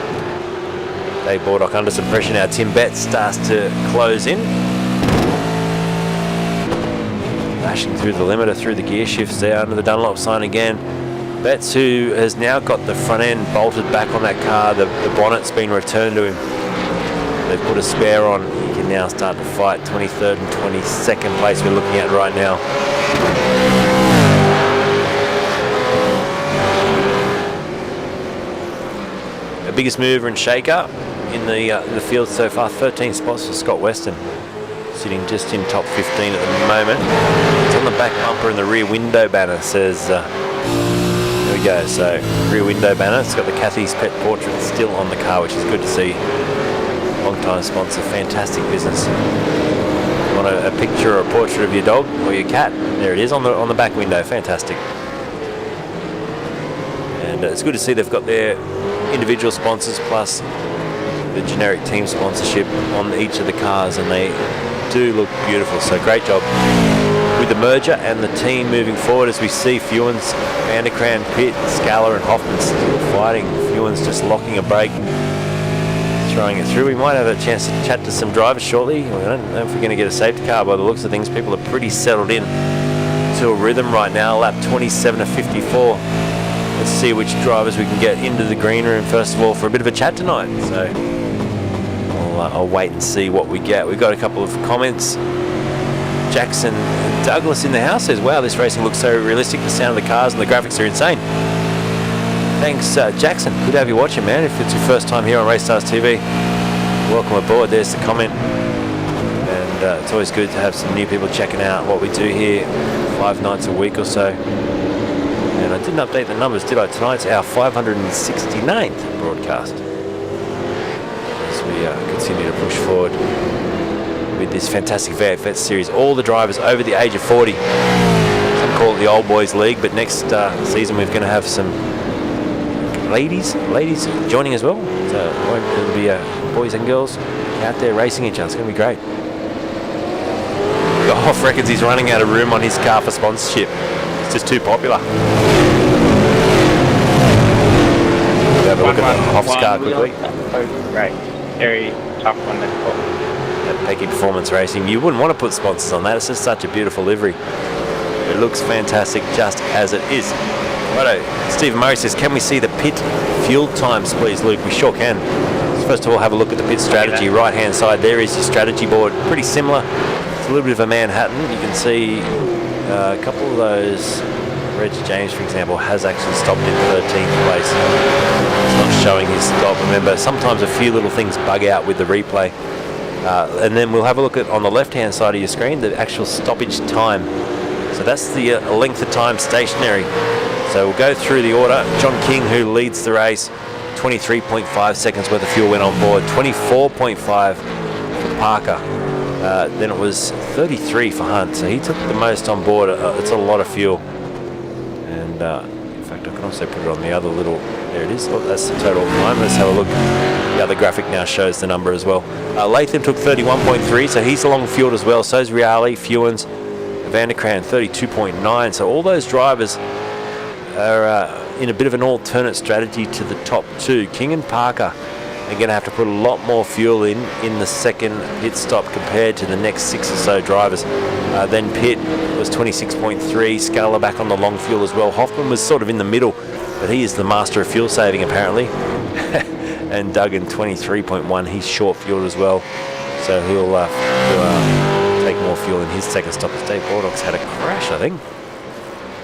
Dave Bordock under some pressure now. Tim Betts starts to close in. Lashing through the limiter, through the gear shifts there under the Dunlop sign again. Betts, who has now got the front end bolted back on that car, the bonnet's been returned to him. They've put a spare on. He can now start to fight. 23rd and 22nd place we're looking at right now. The biggest mover and shaker in the field so far, 13 spots for Scott Weston, sitting just in top 15 at the moment. It's on the back bumper and the rear window banner says, there we go, so rear window banner, it's got the Kathy's Pet Portrait still on the car, which is good to see. Long time sponsor, fantastic business. You want a picture or a portrait of your dog or your cat? There it is on the back window, fantastic. And it's good to see they've got their individual sponsors plus the generic team sponsorship on each of the cars, and they do look beautiful, so great job with the merger and the team moving forward as we see Fewens, Vanderkran, Pitt, Scala and Hoffman still fighting. Fewens just locking a brake, throwing it through. We might have a chance to chat to some drivers shortly. I don't know if we're going to get a safety car by the looks of things. People are pretty settled in to a rhythm right now. Lap 27 to 54. Let's see which drivers we can get into the green room first of all for a bit of a chat tonight. So I'll wait and see what we get. We've got a couple of comments. Jackson Douglas in the house says, wow, this racing looks so realistic. The sound of the cars and the graphics are insane. Thanks, Jackson. Good to have you watching, man. If it's your first time here on RACESTARS TV, welcome aboard. There's the comment. And it's always good to have some new people checking out what we do here 5 nights a week or so. And I didn't update the numbers, did I? Tonight's our 569th broadcast. As we continue to push forward with this fantastic V8 series. All the drivers over the age of 40. Some call it the old boys league, but next season we're going to have some ladies joining as well. So it'll be boys and girls out there racing each other. It's going to be great. Goff reckons he's running out of room on his car for sponsorship. It's just too popular. We'll have a look at the Hoff's car quickly. Right, very tough one to pull. Pecky Performance Racing. You wouldn't want to put sponsors on that. It's just such a beautiful livery. It looks fantastic just as it is. Righto, Stephen Murray says, can we see the pit fuel times, please, Luke? We sure can. So first of all, have a look at the pit strategy. Right-hand side, there is your strategy board. Pretty similar. It's a little bit of a Manhattan. You can see a couple of those. Reg James, for example, has actually stopped in 13th place. It's not showing his stop. Remember, sometimes a few little things bug out with the replay. And then we'll have a look at, on the left-hand side of your screen, the actual stoppage time. So that's the length of time stationary. So we'll go through the order. John King, who leads the race, 23.5 seconds worth of fuel went on board. 24.5 for Parker. Then it was 33 for Hunt. So he took the most on board. It's a lot of fuel. And in fact, I can also put it on the other little, there it is. Oh, that's the total time. Let's have a look. The other graphic now shows the number as well. Latham took 31.3, so he's along fueled as well. So is Reale, Fewens, Vanderkran 32.9. So all those drivers are in a bit of an alternate strategy to the top two. King and Parker are going to have to put a lot more fuel in the second pit stop compared to the next 6 or so drivers. Then Pitt was 26.3, Scala back on the long fuel as well. Hoffman was sort of in the middle, but he is the master of fuel saving apparently. And Duggan 23.1, he's short fueled as well, so he'll take more fuel in his second stop. Dave Bordock's had a crash, I think.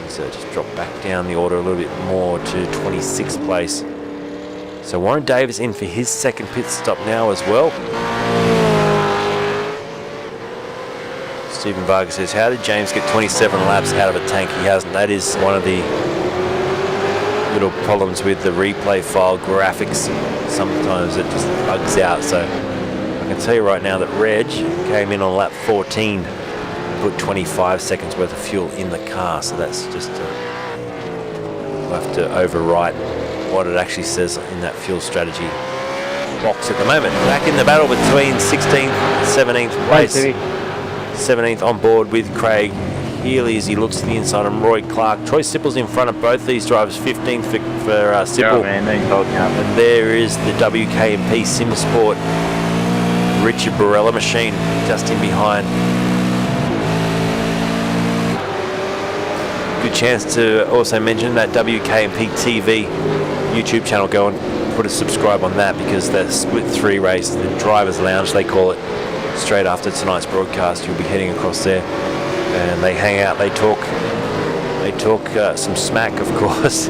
He's just dropped back down the order a little bit more to 26th place. So Warren Davis in for his second pit stop now as well. Stephen Vargas says, how did James get 27 laps out of a tank? He hasn't. That is one of the little problems with the replay file graphics. Sometimes it just bugs out. So I can tell you right now that Reg came in on lap 14 and put 25 seconds worth of fuel in the car. So that's just we'll have to overwrite what it actually says in that fuel strategy box at the moment. Back in the battle between 16th and 17th place. 17th on board with Craig Healy as he looks to the inside on Roy Clark. Troy Sipple's in front of both these drivers, 15th for Sipple. Yeah, man, and there is the WKMP SimSport Richard Barella machine just in behind. Good chance to also mention that WKMP TV YouTube channel. Go and put a subscribe on that, because the Split 3 race, the Driver's Lounge they call it, straight after tonight's broadcast, you'll be heading across there and they hang out, they talk some smack, of course,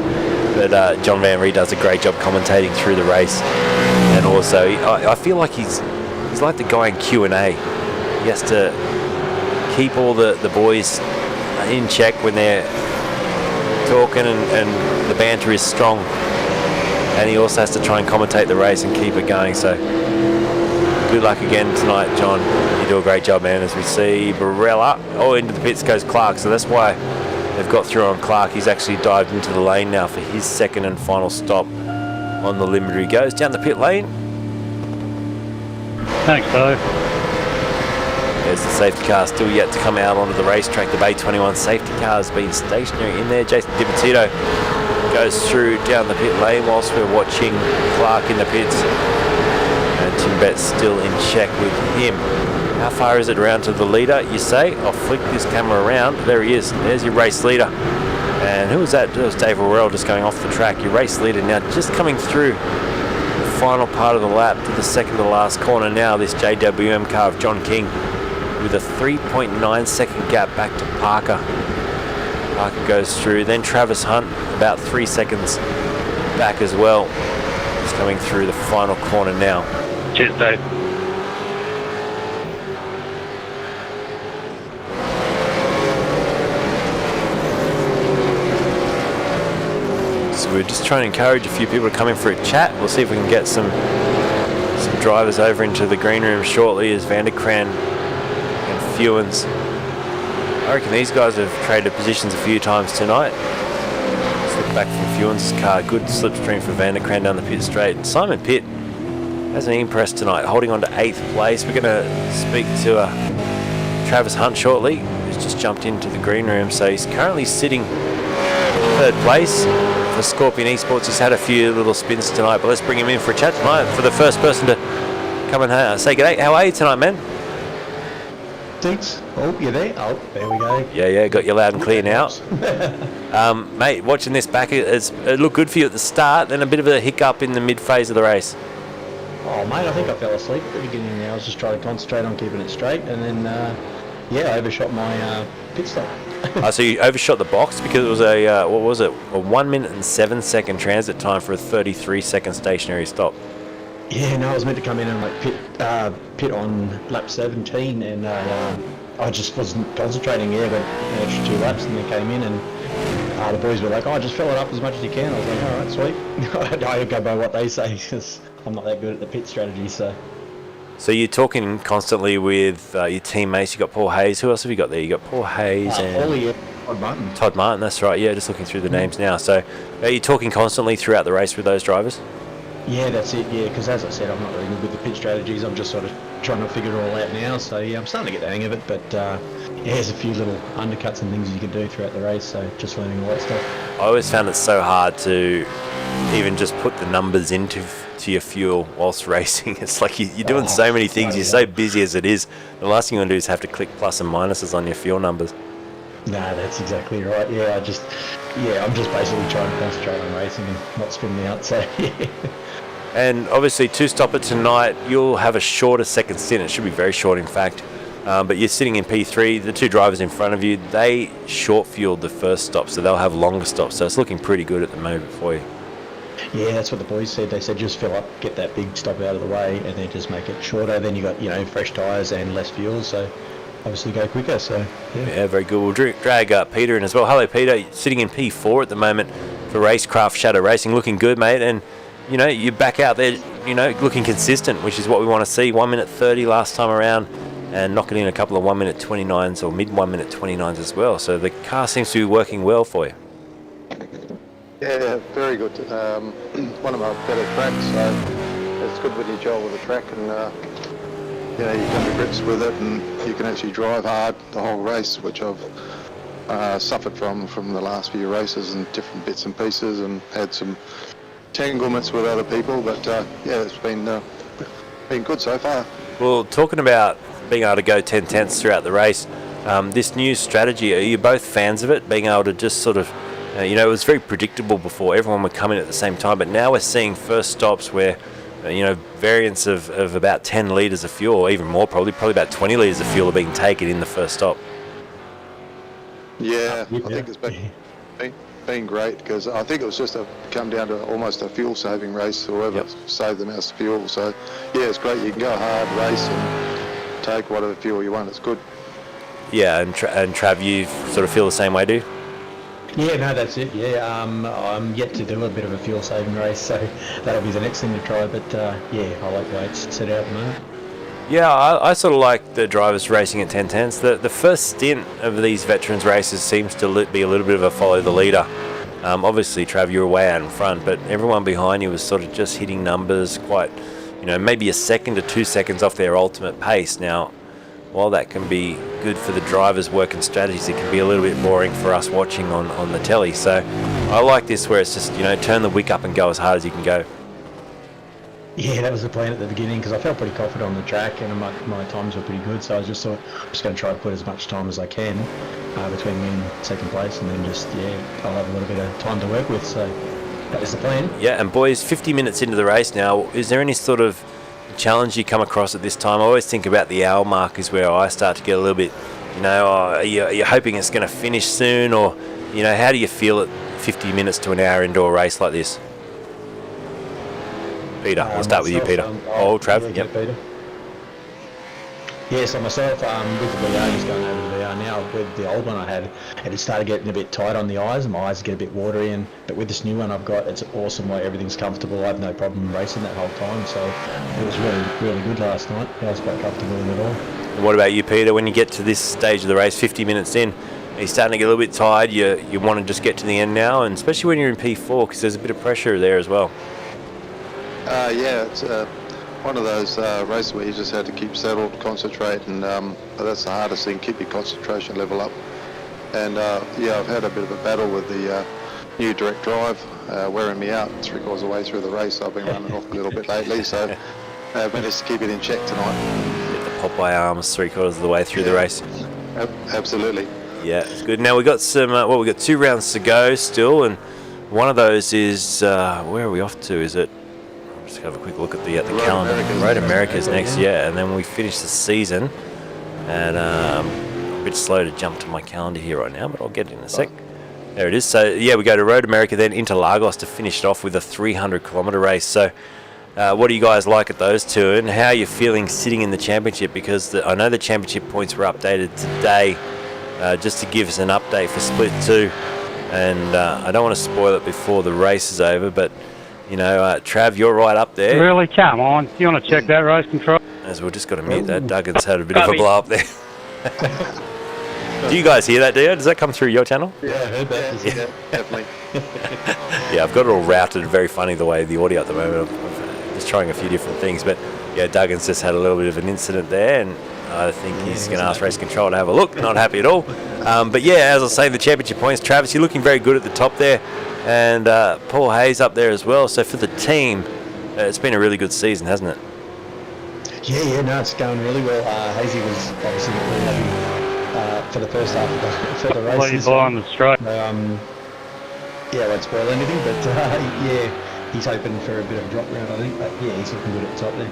but John Van Ree does a great job commentating through the race. And also I feel like he's like the guy in Q&A. He has to keep all the boys in check when they're talking, and the banter is strong, and he also has to try and commentate the race and keep it going. So good luck again tonight, John. You do a great job, man. As we see Barella, into the pits goes Clark, so that's why they've got through on Clark. He's actually dived into the lane now for his second and final stop on the limiter. He goes down the pit lane. Thanks, Bo. There's the safety car still yet to come out onto the racetrack. The Bay 21 safety car has been stationary in there. Jason Dibatito goes through down the pit lane whilst we're watching Clark in the pits. And Tim Betts still in check with him. How far is it around to the leader, you say? I'll flick this camera around. There he is. There's your race leader. And who was that? It was Dave Orrell just going off the track. Your race leader now just coming through the final part of the lap to the second to last corner now. This JWM car of John King, with a 3.9 second gap back to Parker. Parker goes through, then Travis Hunt about 3 seconds back as well. He's coming through the final corner now. Cheers, Dave. So we're just trying to encourage a few people to come in for a chat. We'll see if we can get some drivers over into the green room shortly, as Vanderkran and Fewens. I reckon these guys have traded positions a few times tonight. Let's look back from Fewens' car. Good slipstream for Vanderkran down the pit straight. And Simon Pitt hasn't impressed tonight, holding on to 8th place. We're going to speak to Travis Hunt shortly, who's just jumped into the green room. So he's currently sitting 3rd place for Scorpion Esports. He's had a few little spins tonight, but let's bring him in for a chat tonight. For the first person to come and say g'day. How are you tonight, man? Thanks. Oh, you're there? Oh, there we go. Yeah, got you loud and clear now. Mate, watching this back, it looked good for you at the start, then a bit of a hiccup in the mid-phase of the race. Oh, mate, I think I fell asleep at the beginning there. I was just trying to concentrate on keeping it straight, and then, I overshot my pit stop. So you overshot the box because it was a 1 minute and 7 second transit time for a 33-second stationary stop. Yeah, no, I was meant to come in and pit on lap 17, and I just wasn't concentrating. Yeah, but an extra 2 laps, and then came in, and the boys were like, "Oh, just fill it up as much as you can." I was like, "All right, sweet." I go by what they say, because I'm not that good at the pit strategy. So you're talking constantly with your teammates. You got Paul Hayes. Who else have you got there? You got Paul Hayes and Todd Martin. Todd Martin. That's right. Yeah, just looking through the names now. So are you talking constantly throughout the race with those drivers? Yeah, that's it, yeah, because as I said, I'm not really good with the pit strategies. I'm just sort of trying to figure it all out now. So, yeah, I'm starting to get the hang of it. But, there's a few little undercuts and things you can do throughout the race. So, just learning all that stuff. I always found it so hard to even just put the numbers into your fuel whilst racing. It's like you're doing so many things. You're so busy as it is. The last thing you want to do is have to click plus and minuses on your fuel numbers. No, that's exactly right. Yeah, I'm just basically trying to concentrate on racing and not spinning out. So, yeah. And obviously, 2-stopper tonight, you'll have a shorter second stint. It should be very short, in fact. But you're sitting in P3. The 2 drivers in front of you, they short-fueled the first stop, so they'll have longer stops. So it's looking pretty good at the moment for you. Yeah, that's what the boys said. They said just fill up, get that big stop out of the way, and then just make it shorter. Then you got fresh tyres and less fuel, so obviously go quicker. So yeah, very good. We'll drag Peter in as well. Hello, Peter. Sitting in P4 at the moment for Racecraft Shadow Racing, looking good, mate. And you're back out there, looking consistent, which is what we want to see. 1 minute 30 last time around, and knocking in a couple of 1 minute 29s or mid 1 minute 29s as well. So the car seems to be working well for you. Yeah, very good. One of my better tracks, so it's good when you gel with the track and you know, you come to grips with it and you can actually drive hard the whole race, which I've suffered from the last few races and different bits and pieces, and had some tanglements with other people, but yeah, it's been good so far. Well, talking about being able to go 10/10ths throughout the race, this new strategy, are you both fans of it? Being able to just sort of, you know, it was very predictable before. Everyone would come in at the same time, but now we're seeing first stops where, you know, variants of about 10 litres of fuel, or even more probably about 20 litres of fuel are being taken in the first stop. Yeah, I think it's been great, because I think it was just come down to almost a fuel saving race, whoever saved the most fuel. So yeah, it's great. You can go hard, race, and take whatever fuel you want. It's good. Yeah, and Trav, you sort of feel the same way, do you? Yeah, no, that's it. Yeah, I'm yet to do a bit of a fuel saving race, so that'll be the next thing to try. But yeah, I like the way it's set out at the moment. Yeah, I sort of like the drivers racing at 10/10ths. The first stint of these veterans races seems to be a little bit of a follow the leader. Obviously, Trav, you were way out in front, but everyone behind you was sort of just hitting numbers quite, you know, maybe a second to 2 seconds off their ultimate pace. Now, while that can be good for the drivers working strategies, it can be a little bit boring for us watching on the telly. So I like this where it's just, you know, turn the wick up and go as hard as you can go. Yeah, that was the plan at the beginning, because I felt pretty confident on the track and my times were pretty good, so I was just thought I'm just going to try to put as much time as I can between me and second place, and then just, yeah, I'll have a little bit of time to work with, so that was the plan. Yeah, and boys, 50 minutes into the race now, is there any sort of challenge you come across at this time? I always think about the hour mark is where I start to get a little bit, you know, are you hoping it's going to finish soon, or, you know, how do you feel at 50 minutes to an hour into a race like this? Peter, we'll start with you, Peter. Trav, yep. Peter. Yeah, so myself, with the VR, just going over to the VR now, with the old one I had, it started getting a bit tight on the eyes, and my eyes get a bit watery, but with this new one I've got, it's awesome way everything's comfortable. I have no problem racing that whole time, so it was really, really good last night. I was quite comfortable in it all. And what about you, Peter? When you get to this stage of the race, 50 minutes in, are you starting to get a little bit tired? You want to just get to the end now, and especially when you're in P4, because there's a bit of pressure there as well. Yeah, it's one of those races where you just had to keep settled, concentrate, and that's the hardest thing, keep your concentration level up. And yeah, I've had a bit of a battle with the new direct drive, wearing me out 3/4 of the way through the race. I've been running off a little bit lately, so managed to keep it in check tonight. Get the Popeye arms 3/4 of the way through the race. Absolutely. Yeah, it's good. Now we've got some, we've got 2 rounds to go still, and one of those is, where are we off to? Is it? Just have a quick look at the calendar. Road America's next, yeah, and then we finish the season. And I'm a bit slow to jump to my calendar here right now, but I'll get it in a sec. There it is. So yeah, we go to Road America, then into Lagos to finish it off with a 300-kilometre race. So what do you guys like at those two, and how are you feeling sitting in the championship? Because I know the championship points were updated today, just to give us an update for Split 2. And I don't want to spoil it before the race is over, but you know, Trav, you're right up there. Really? Come on. You want to check that race control? As we've just got to mute that. Duggan's had a bit of a blow up there. Do you guys hear that, Dio? Does that come through your channel? Yeah, I heard that. Yeah, definitely. Yeah, I've got it all routed very funny the way the audio at the moment. I'm just trying a few different things. But yeah, Duggan's just had a little bit of an incident there, and I think he's going to ask Race Control to have a look. Not happy at all. But yeah, as I say, the championship points. Travis, you're looking very good at the top there. And Paul Hayes up there as well. So for the team, it's been a really good season, hasn't it? Yeah, no, it's going really well. Hazy was obviously not really happy for the first half of the race. On the straight. Yeah, I won't spoil anything, but yeah, he's hoping for a bit of a drop round, I think. But yeah, he's looking good at the top there.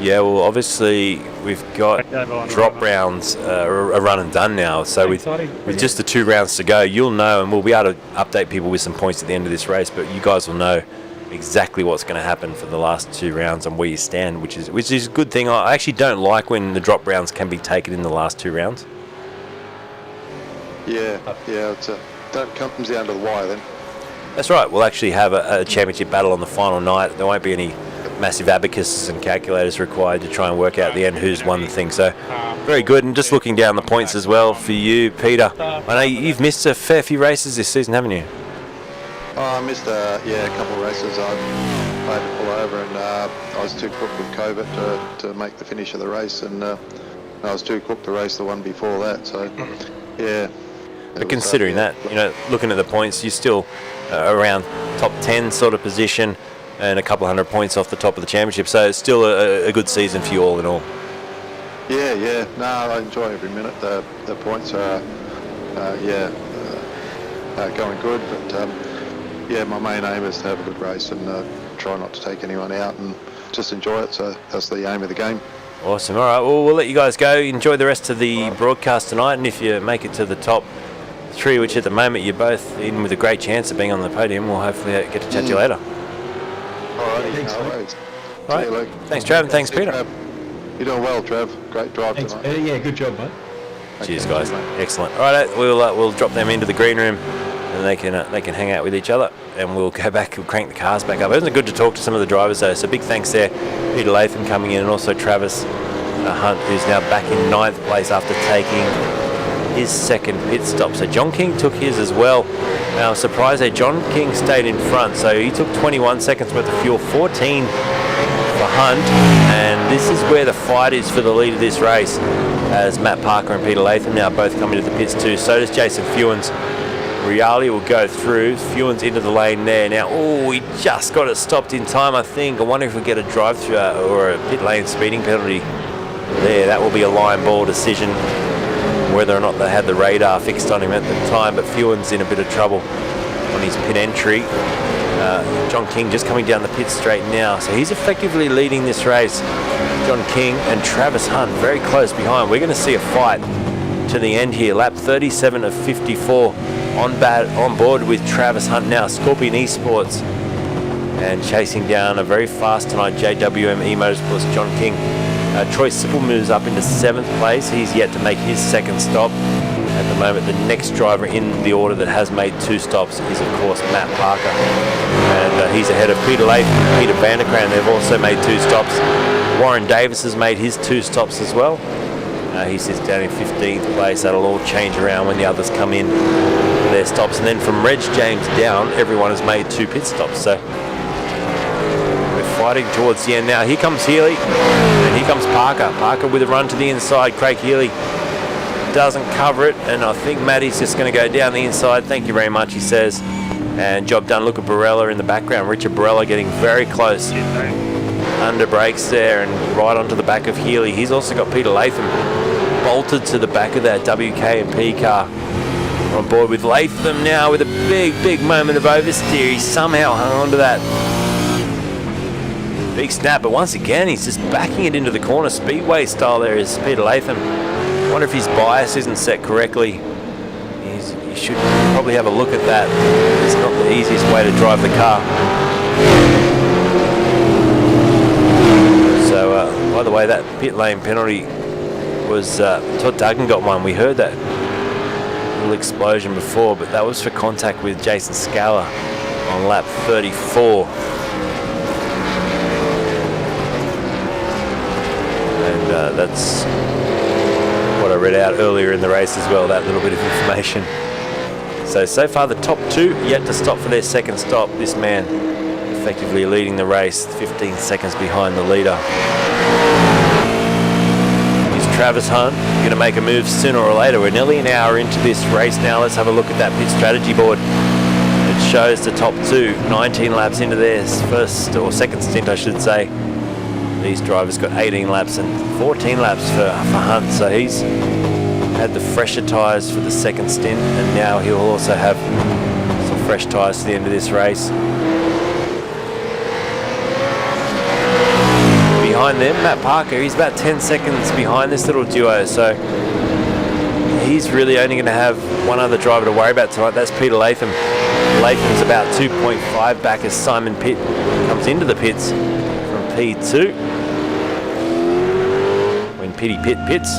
Yeah, well, obviously we've got drop rounds are run and done now. So with just the 2 rounds to go, you'll know, and we'll be able to update people with some points at the end of this race. But you guys will know exactly what's going to happen for the last 2 rounds and where you stand, which is a good thing. I actually don't like when the drop rounds can be taken in the last 2 rounds. Yeah, that comes down to the wire then. That's right. We'll actually have a championship battle on the final night. There won't be any massive abacuses and calculators required to try and work out at the end who's won the thing. So very good. And just looking down the points as well for you, Peter. I know you've missed a fair few races this season, haven't you? Oh, I missed a couple of races. I had to pull over, and I was too quick with COVID to make the finish of the race, and I was too quick to race the one before that. So yeah. But considering that, you know, looking at the points, you're still around top 10 sort of position, and a couple hundred points off the top of the championship. So it's still a good season for you all in all. Yeah. No, I enjoy every minute. The points are going good, but yeah, my main aim is to have a good race and try not to take anyone out and just enjoy it. So that's the aim of the game. Awesome. All right, well, we'll let you guys go. Enjoy the rest of the broadcast tonight, and if you make it to the top 3, which at the moment you're both in with a great chance of being on the podium, we'll hopefully get to chat to you later. Alrighty, Thanks, no Luke. worries. All right. See you, Luke. Thanks, Trav, and thanks, See you, Peter. Trav. You're doing well, Trav. Great drive Thanks, tonight. Peter. Yeah, good job, mate. Cheers, Okay, guys. mate. Excellent. All right, we'll drop them into the green room, and they can hang out with each other, and we'll go back and crank the cars back up. It was good to talk to some of the drivers, though. So big thanks there, Peter Latham coming in, and also Travis Hunt, who's now back in 9th place after taking his second pit stop. So John King took his as well. Now, I was surprised that John King stayed in front, so he took 21 seconds worth of fuel, 14 for Hunt, and this is where the fight is for the lead of this race, as Matt Parker and Peter Latham now both coming to the pits too. So does Jason Fewens. Riali will go through. Fewens into the lane there. Now, oh, he just got it stopped in time, I think. I wonder if we get a drive-through or a pit lane speeding penalty there. That will be a line ball decision, whether or not they had the radar fixed on him at the time. But Fewens in a bit of trouble on his pit entry. John King just coming down the pit straight now. So he's effectively leading this race. John King and Travis Hunt very close behind. We're going to see a fight to the end here. Lap 37 of 54 on board with Travis Hunt now. Scorpion eSports, and chasing down a very fast tonight JWM eMotorsports John King. Troy Sippel moves up into 7th place. He's yet to make his second stop. At the moment, the next driver in the order that has made 2 stops is, of course, Matt Parker. And he's ahead of Peter Latham and Peter Vanderkran. They've also made 2 stops. Warren Davis has made his 2 stops as well. He sits down in 15th place. That'll all change around when the others come in for their stops. And then from Reg James down, everyone has made 2 pit stops. So we're fighting towards the end now. Here comes Healy, and here comes Parker. Parker with a run to the inside. Craig Healy doesn't cover it, and I think Matty's just going to go down the inside. Thank you very much, he says. And job done. Look at Barella in the background. Richard Barella getting very close. Under brakes there and right onto the back of Healy. He's also got Peter Latham bolted to the back of that WK&P car. We're on board with Latham now with a big moment of oversteer. He somehow hung on to that big snap, but once again he's just backing it into the corner. Speedway style there is Peter Latham. I wonder if his bias isn't set correctly. You should probably have a look at that. It's not the easiest way to drive the car. So, by the way, that pit lane penalty was, Todd Duggan got one. We heard that little explosion before, but that was for contact with Jason Scala on lap 34. And that's what I read out earlier in the race as well, that little bit of information. So far the top 2 yet to stop for their second stop. This man effectively leading the race, 15 seconds behind the leader. Is Travis Hunt going to make a move sooner or later? We're nearly an hour into this race now. Let's have a look at that pit strategy board. It shows the top 2, 19 laps into their first or second stint, I should say. These drivers got 18 laps and 14 laps for Hunt, so he's had the fresher tyres for the second stint, and now he'll also have some fresh tyres to the end of this race. Behind them, Matt Parker, he's about 10 seconds behind this little duo, so he's really only going to have one other driver to worry about tonight. That's Peter Latham. Latham's about 2.5 back as Simon Pitt comes into the pits from P2. When Pitty Pitt pits,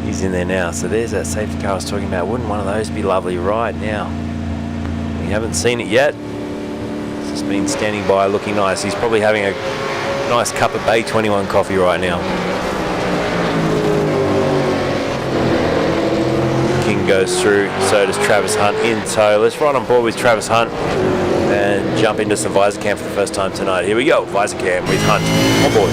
he's in there now. So there's that safety car I was talking about. Wouldn't one of those be lovely right now? We haven't seen it yet. It's just been standing by looking nice. He's probably having a nice cup of Bay 21 coffee right now. King Christian goes through, so does Travis Hunt in tow. Let's ride on board with Travis Hunt and jump into some visor cam for the first time tonight. Here we go, visor cam with Hunt on board.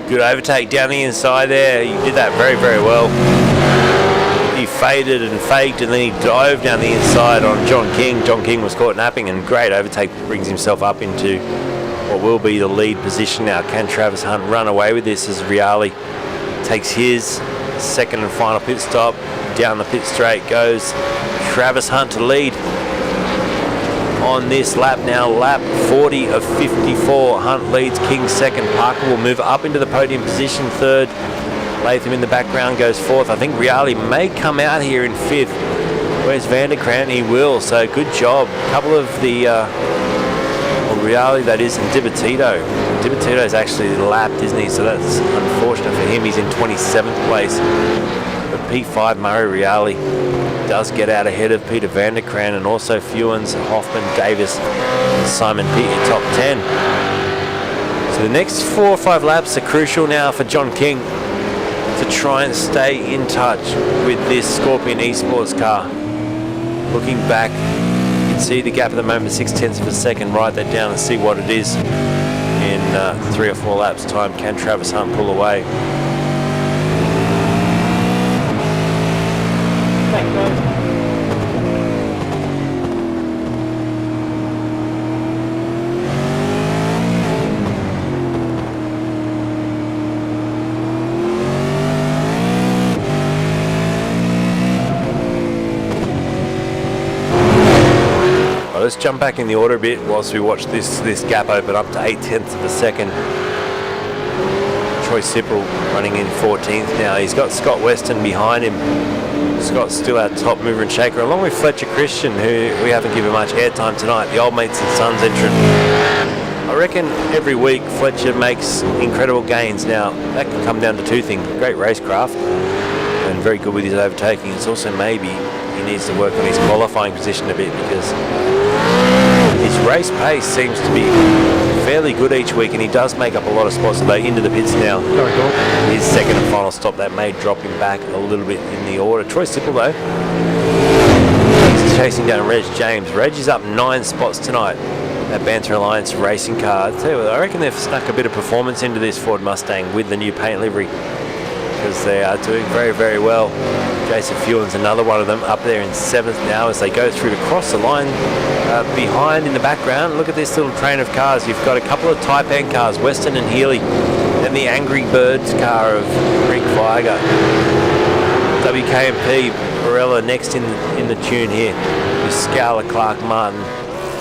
Good overtake down the inside there. You did that very, very well. He faded and faked, and then he dove down the inside on John King. John King was caught napping, and great overtake, brings himself up into what will be the lead position now. Can Travis Hunt run away with this as Reale takes his second and final pit stop? Down the pit straight goes Travis Hunt to lead on this lap now. Lap 40 of 54. Hunt leads, King second. Parker will move up into the podium position third. Latham in the background goes fourth. I think Reale may come out here in fifth. Where's Vanderkrant? He will, so good job. A couple of the Reale, that is, and Dibatito. Dibatito's actually lapped, isn't he? So that's unfortunate for him. He's in 27th place. But P5 Murray Reale does get out ahead of Peter Vanderkrant, and also Fewens, Hoffman, Davis, Simon Pitt in top 10. So the next 4 or 5 laps are crucial now for John King to try and stay in touch with this Scorpion eSports car. Looking back, you can see the gap at the moment, 0.6 of a second. Write that down and see what it is in 3 or 4 laps time. Can Travis Hunt pull away? Thanks, guys. Let's jump back in the order a bit whilst we watch this gap open up to 0.8 of a second. Troy Sipple running in 14th now. He's got Scott Weston behind him. Scott's still our top mover and shaker, along with Fletcher Christian, who we haven't given much airtime tonight, the Old Mates and Sons entrant. I reckon every week Fletcher makes incredible gains. Now, that can come down to 2 things. Great racecraft and very good with his overtaking. It's also maybe he needs to work on his qualifying position a bit, because his race pace seems to be fairly good each week, and he does make up a lot of spots. Although into the pits now. Very cool. His second and final stop, that may drop him back a little bit in the order. Troy Sipple though, he's chasing down Reg James. Reg is up 9 spots tonight. That Banter Alliance racing car. I tell you what, I reckon they've snuck a bit of performance into this Ford Mustang with the new paint livery, because they are doing very, very well. Jason Fewens, another one of them, up there in 7th now as they go through to cross the line. Behind in the background, look at this little train of cars. You've got a couple of Type N cars, Weston and Healy, and the Angry Birds car of Rick Viger. WKMP, Barella next in the tune here. With Scala, Clark Martin,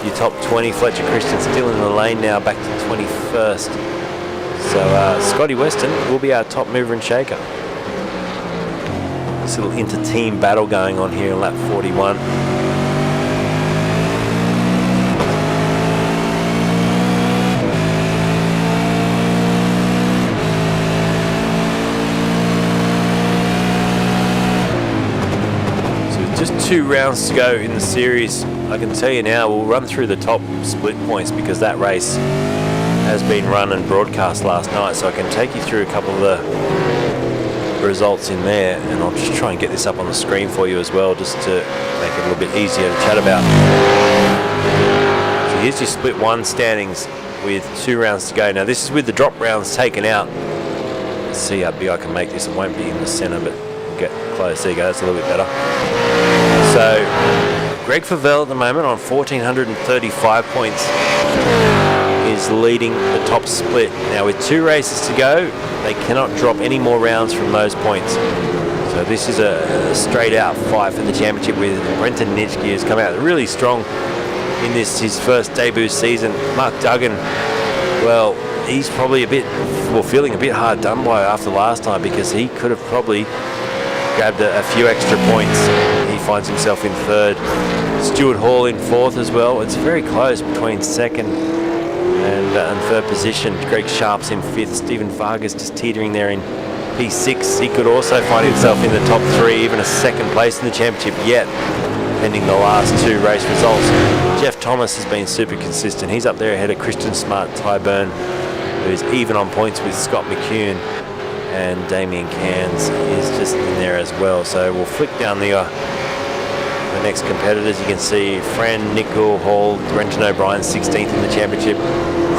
your top 20. Fletcher Christian still in the lane now, back to 21st. So Scotty Weston will be our top mover and shaker. This little inter-team battle going on here in lap 41. So just 2 rounds to go in the series. I can tell you now, we'll run through the top split points because that race has been run and broadcast last night, so I can take you through a couple of the results in there, and I'll just try and get this up on the screen for you as well, just to make it a little bit easier to chat about. So here's your split 1 standings with 2 rounds to go. Now this is with the drop rounds taken out. Let's see how big I can make this. It won't be in the center, but we'll get close. There you go, that's a little bit better. So Greg Favell at the moment on 1,435 points is leading the top split. Now with 2 races to go, they cannot drop any more rounds from those points. So this is a straight out fight for the championship with Brenton Nitschke, who's come out really strong in this, his first debut season. Mark Duggan, well, he's probably feeling a bit hard done by after last time, because he could have probably grabbed a few extra points. He finds himself in 3rd. Stuart Hall in 4th as well. It's very close between 2nd and 3rd position. Greg Sharp's in 5th. Stephen Vargas just teetering there in P6. He could also find himself in the top 3, even a 2nd place in the championship yet, pending the last 2 race results. Jeff Thomas has been super consistent. He's up there ahead of Christian Smart, Tyburn, who's even on points with Scott McCune, and Damien Cairns is just in there as well. So we'll flick down the next competitors. You can see Fran, Nickel, Hall, Brenton O'Brien 16th in the championship,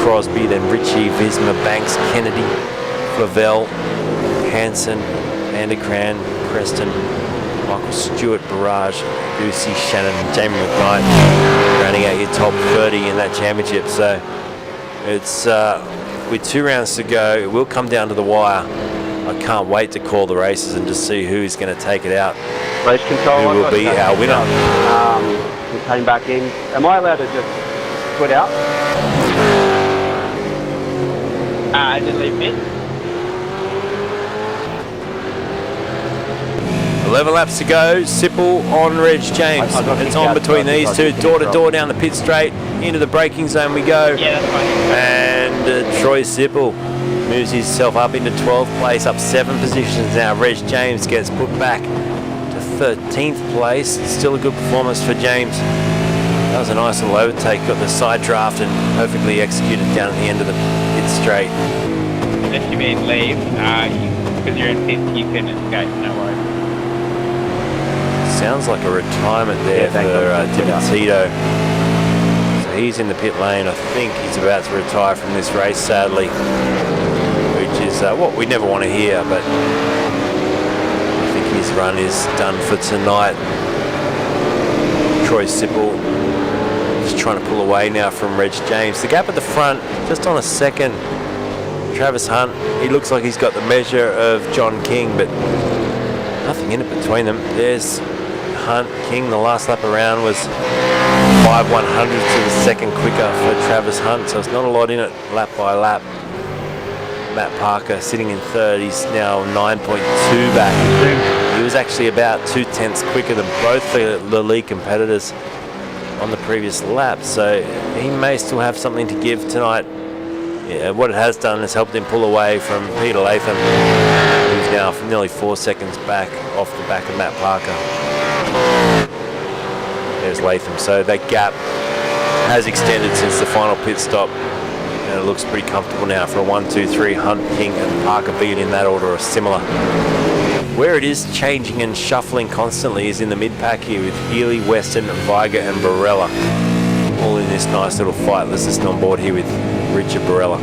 Crosby, then Ritchie, Visma, Banks, Kennedy, Flavel, Hansen, Vanderkran, Preston, Michael Stewart, Barrage, Goosey, Shannon, Jamie McKnight, rounding out your top 30 in that championship. So it's with 2 rounds to go, it will come down to the wire. I can't wait to call the races and just see who's going to take it out. Race control. Who will be our winner? We came back in. Am I allowed to just quit out? I just leave it. 11 laps to go. Sipple on Reg James. It's on between these two. Door to door down the pit straight. Into the braking zone we go. Yeah, that's fine. And Troy Sipple moves himself up into 12th place, up 7 positions now. Reg James gets put back to 13th place. Still a good performance for James. That was a nice little overtake. Got the side draft and perfectly executed down at the end of the pit straight. Unless you mean leave, because you're in 5th, you can escape, no worries. Sounds like a retirement there for Dimotito. So he's in the pit lane. I think he's about to retire from this race, sadly, which is what we never want to hear, but I think his run is done for tonight. Troy Sipple just trying to pull away now from Reg James. The gap at the front, just on a second. Travis Hunt, he looks like he's got the measure of John King, but nothing in it between them. There's Hunt, King. The last lap around was 5/100 to the second quicker for Travis Hunt, so it's not a lot in it lap by lap. Matt Parker sitting in 3rd. He's now 9.2 back. He was actually about 2/10 quicker than both the lead competitors on the previous lap, so he may still have something to give tonight. Yeah, what it has done is helped him pull away from Peter Latham, who's now nearly 4 seconds back off the back of Matt Parker. There's Latham. So that gap has extended since the final pit stop, and it looks pretty comfortable now for a 1, 2, 3. Hunt, King and Parker beat in that order or similar. Where it is changing and shuffling constantly is in the mid-pack here with Healy, Weston, Viger and Barella, all in this nice little fight. Let's listen on board here with Richard Barella.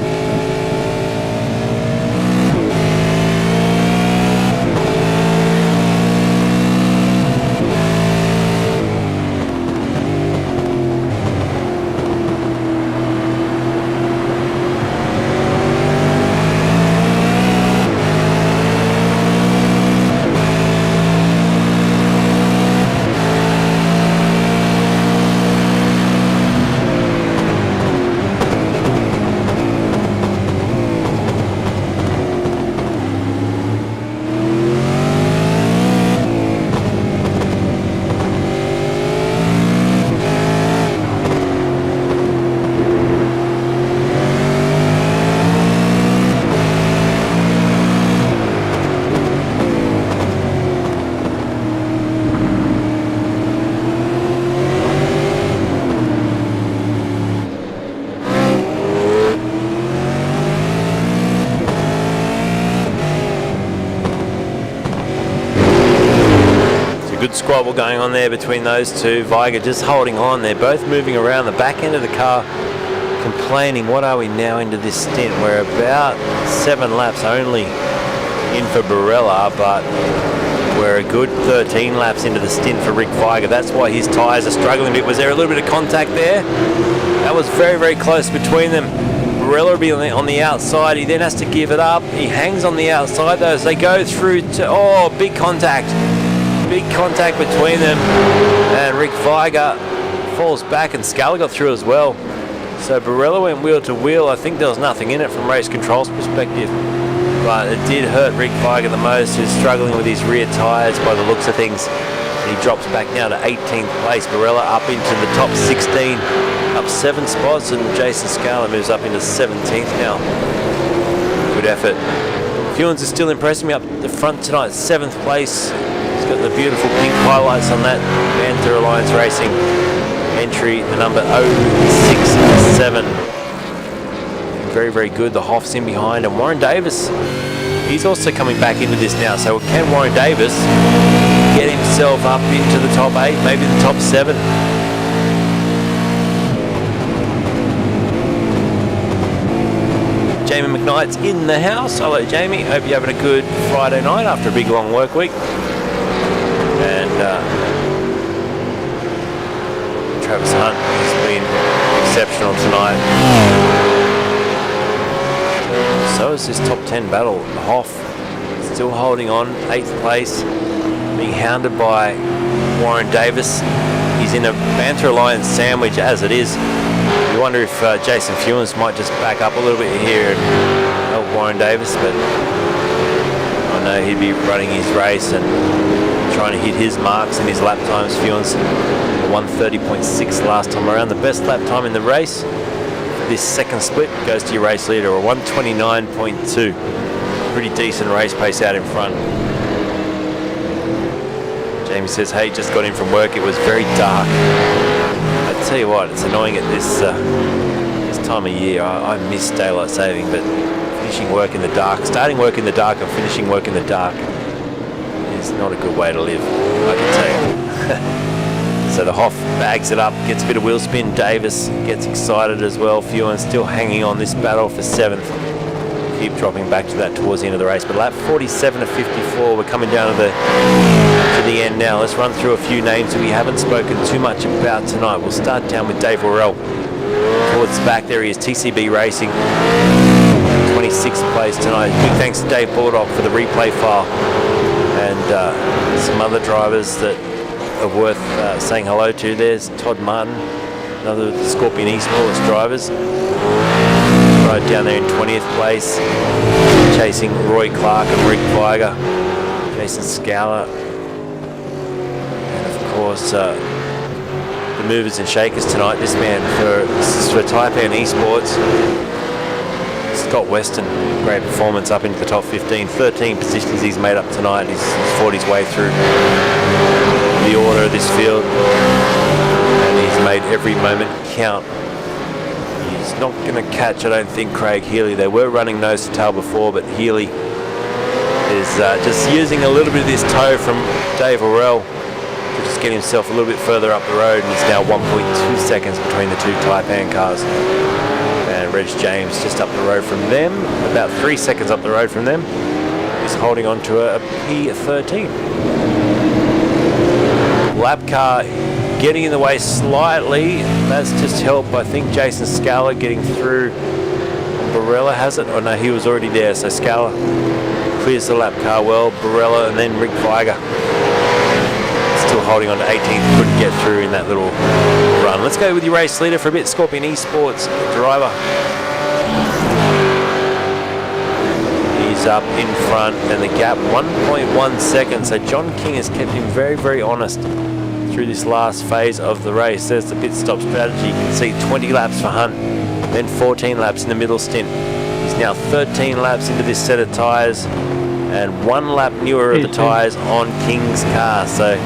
Good squabble going on there between those two. Viger just holding on. They're both moving around the back end of the car, complaining, what are we now into this stint? We're about 7 laps only in for Barella, but we're a good 13 laps into the stint for Rick Viger. That's why his tyres are struggling a bit. Was there a little bit of contact there? That was very, very close between them. Barella will be on the outside. He then has to give it up. He hangs on the outside though as they go through to, oh, big contact. Big contact between them. And Rick Viger falls back and Scala got through as well. So Barella went wheel to wheel. I think there was nothing in it from race control's perspective. But it did hurt Rick Viger the most, who's struggling with his rear tyres by the looks of things. And he drops back now to 18th place. Barella up into the top 16, up 7 spots, and Jason Scala moves up into 17th now. Good effort. Fuelens is still impressing me up the front tonight, 7th place. He's got the beautiful pink highlights on that Panther Alliance Racing entry, the number 067. Very, very good. The Hoff's in behind, and Warren Davis, he's also coming back into this now. So can Warren Davis get himself up into the top 8, maybe the top 7? Jamie McKnight's in the house. Hello, Jamie. Hope you're having a good Friday night after a big long work week. And Travis Hunt has been exceptional tonight. So is this top 10 battle. Hoff still holding on, 8th place, being hounded by Warren Davis. He's in a Panther Alliance sandwich as it is. You wonder if Jason Fuelens might just back up a little bit here and help Warren Davis, but I know he'd be running his race and trying to hit his marks and his lap times. Fuelens 1:30.6 last time around. The best lap time in the race this second split goes to your race leader, a 1:29.2. Pretty decent race pace out in front. Jamie says, hey, just got in from work. It was very dark. I tell you what, it's annoying at this time of year. I miss daylight saving, but finishing work in the dark, starting work in the dark and finishing work in the dark is not a good way to live, I can tell you. So the Hoff bags it up, gets a bit of wheel spin. Davis gets excited as well. Fuelens still hanging on this battle for 7th. Keep dropping back to that towards the end of the race. But lap 47 to 54, we're coming down to the end now. Let's run through a few names that we haven't spoken too much about tonight. We'll start down with Dave Worrell. Towards the back there he is, TCB Racing, 26th place tonight. Big thanks to Dave Baldock for the replay file, and some other drivers that are worth saying hello to. There's Todd Martin, another of the Scorpion eSports drivers, right down there in 20th place, chasing Roy Clark and Rick Viger, Jason Scala, and of course the movers and shakers tonight. This is for Taipan eSports. Scott Weston, great performance up into the top 15, 13 positions he's made up tonight. He's fought his way through the order of this field, and he's made every moment count. He's not going to catch, I don't think, Craig Healy. They were running nose to tail before, but Healy is just using a little bit of this toe from Dave Worrell to just get himself a little bit further up the road, and it's now 1.2 seconds between the two Taipan cars. And Reg James just up the road from them, about 3 seconds up the road from them, is holding on to a P13. Lap car getting in the way slightly. That's just helped, I think, Jason Scala getting through. Barella has it. Oh no, he was already there. So Scala clears the lap car well. Barella and then Rick Viger still holding on to 18th. Couldn't get through in that little run. Let's go with your race leader for a bit. Scorpion eSports driver. He's up in front, and the gap 1.1 seconds. So John King has kept him very, very honest through this last phase of the race. There's the pit stop strategy. You can see 20 laps for Hunt, then 14 laps in the middle stint. He's now 13 laps into this set of tyres, and 1 lap newer of the tyres on King's car. So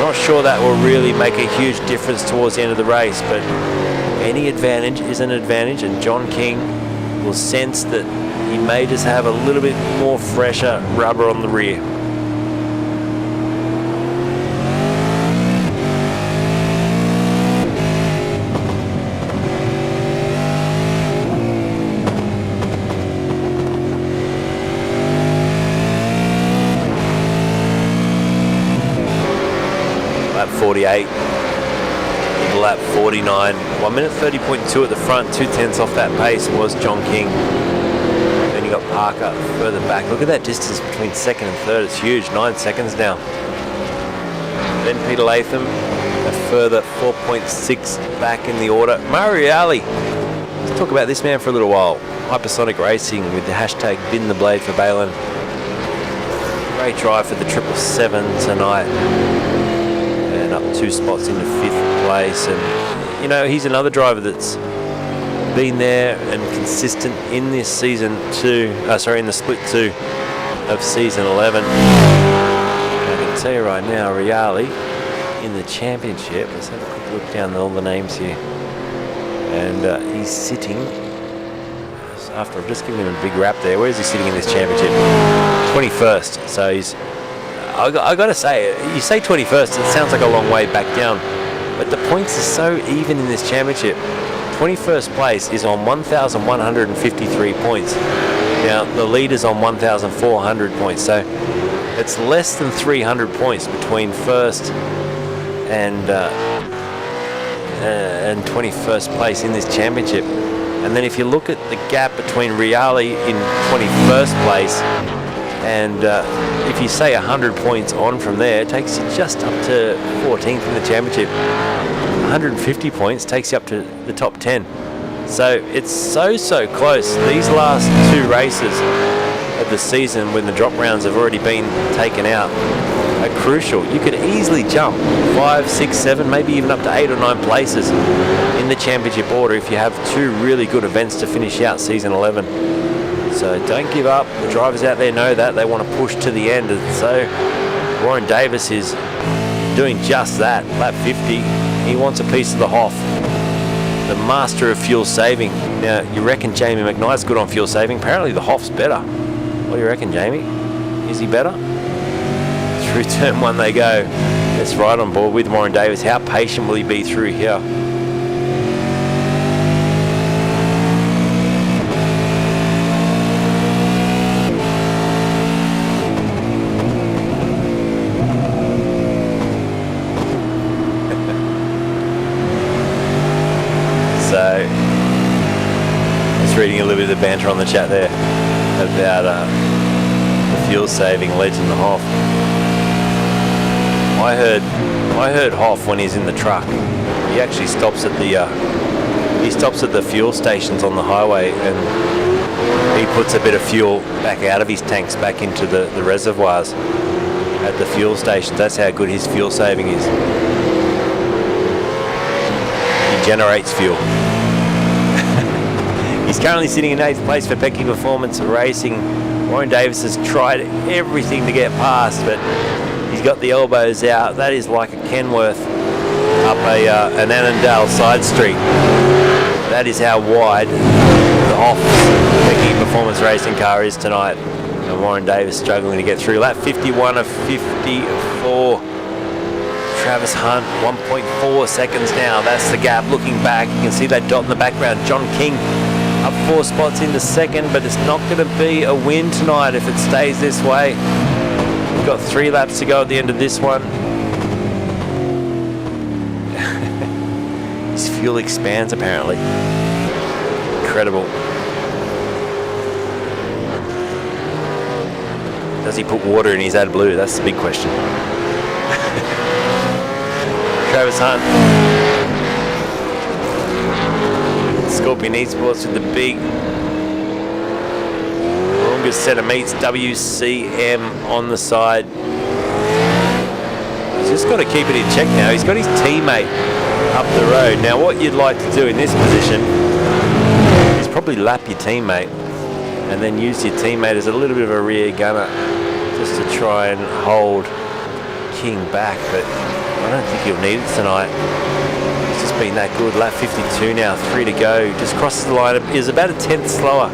not sure that will really make a huge difference towards the end of the race, but any advantage is an advantage, and John King will sense that he may just have a little bit more fresher rubber on the rear. Lap 48. lap 49. 1 minute 30.2 at the front, 2/10 off that pace was John King. Then you got Parker further back. Look at that distance between second and third. It's huge, 9 seconds now. Then Peter Latham, a further 4.6 back in the order. Mariali, let's talk about this man for a little while. Hypersonic Racing with the hashtag bin the blade for Balin. Great drive for the 777 tonight. And up 2 spots into 5th place. And, you know, he's another driver that's been there and consistent in this season in the split 2 of season 11. And I can tell you right now, Riali in the championship. Let's have a quick look down all the names here. And he's sitting, after I've just given him a big rap there, where is he sitting in this championship? 21st. So he's, I got to say, you say 21st, it sounds like a long way back down. But the points are so even in this championship. 21st place is on 1,153 points. Now, the leader's on 1,400 points. So it's less than 300 points between first and 21st place in this championship. And then if you look at the gap between Riali in 21st place and if you say 100 points on from there, it takes you just up to 14th in the championship. 150 points takes you up to the top 10. So it's so close. These last 2 races of the season, when the drop rounds have already been taken out, are crucial. You could easily jump 5, 6, 7, maybe even up to 8 or 9 places in the championship order if you have 2 really good events to finish out season 11. So don't give up. The drivers out there know that. They want to push to the end. And so Warren Davis is doing just that. Lap 50, he wants a piece of the Hoff, the master of fuel saving. Now, you reckon Jamie McKnight's good on fuel saving. Apparently the Hoff's better. What do you reckon, Jamie? Is he better? Through turn 1 they go. That's right on board with Warren Davis. How patient will he be through here? So, I was reading a little bit of the banter on the chat there about the fuel saving legend, the Hoff. I heard Hoff when he's in the truck. He actually stops at the fuel stations on the highway, and he puts a bit of fuel back out of his tanks back into the reservoirs at the fuel stations. That's how good his fuel saving is. He generates fuel. He's currently sitting in 8th place for Pecky Performance Racing. Warren Davis has tried everything to get past, but he's got the elbows out. That is like a Kenworth up an Annandale side street. That is how wide the Hoff's Pecky Performance Racing car is tonight. And Warren Davis struggling to get through. Lap 51 of 54. Travis Hunt, 1.4 seconds now. That's the gap. Looking back, you can see that dot in the background. John King up 4 spots into second, but it's not going to be a win tonight if it stays this way. We've got 3 laps to go at the end of this one. His fuel expands apparently. Incredible. Does he put water in his AdBlue? That's the big question. Travis Hunt. Scorpion eSports with the big longest set of meets, WCM on the side. He's just got to keep it in check now. He's got his teammate up the road. Now what you'd like to do in this position is probably lap your teammate and then use your teammate as a little bit of a rear gunner just to try and hold King back, but I don't think he'll need it tonight. He's just been that good. Lap 52 now, 3 to go. Just crosses the line. Is about a 10th slower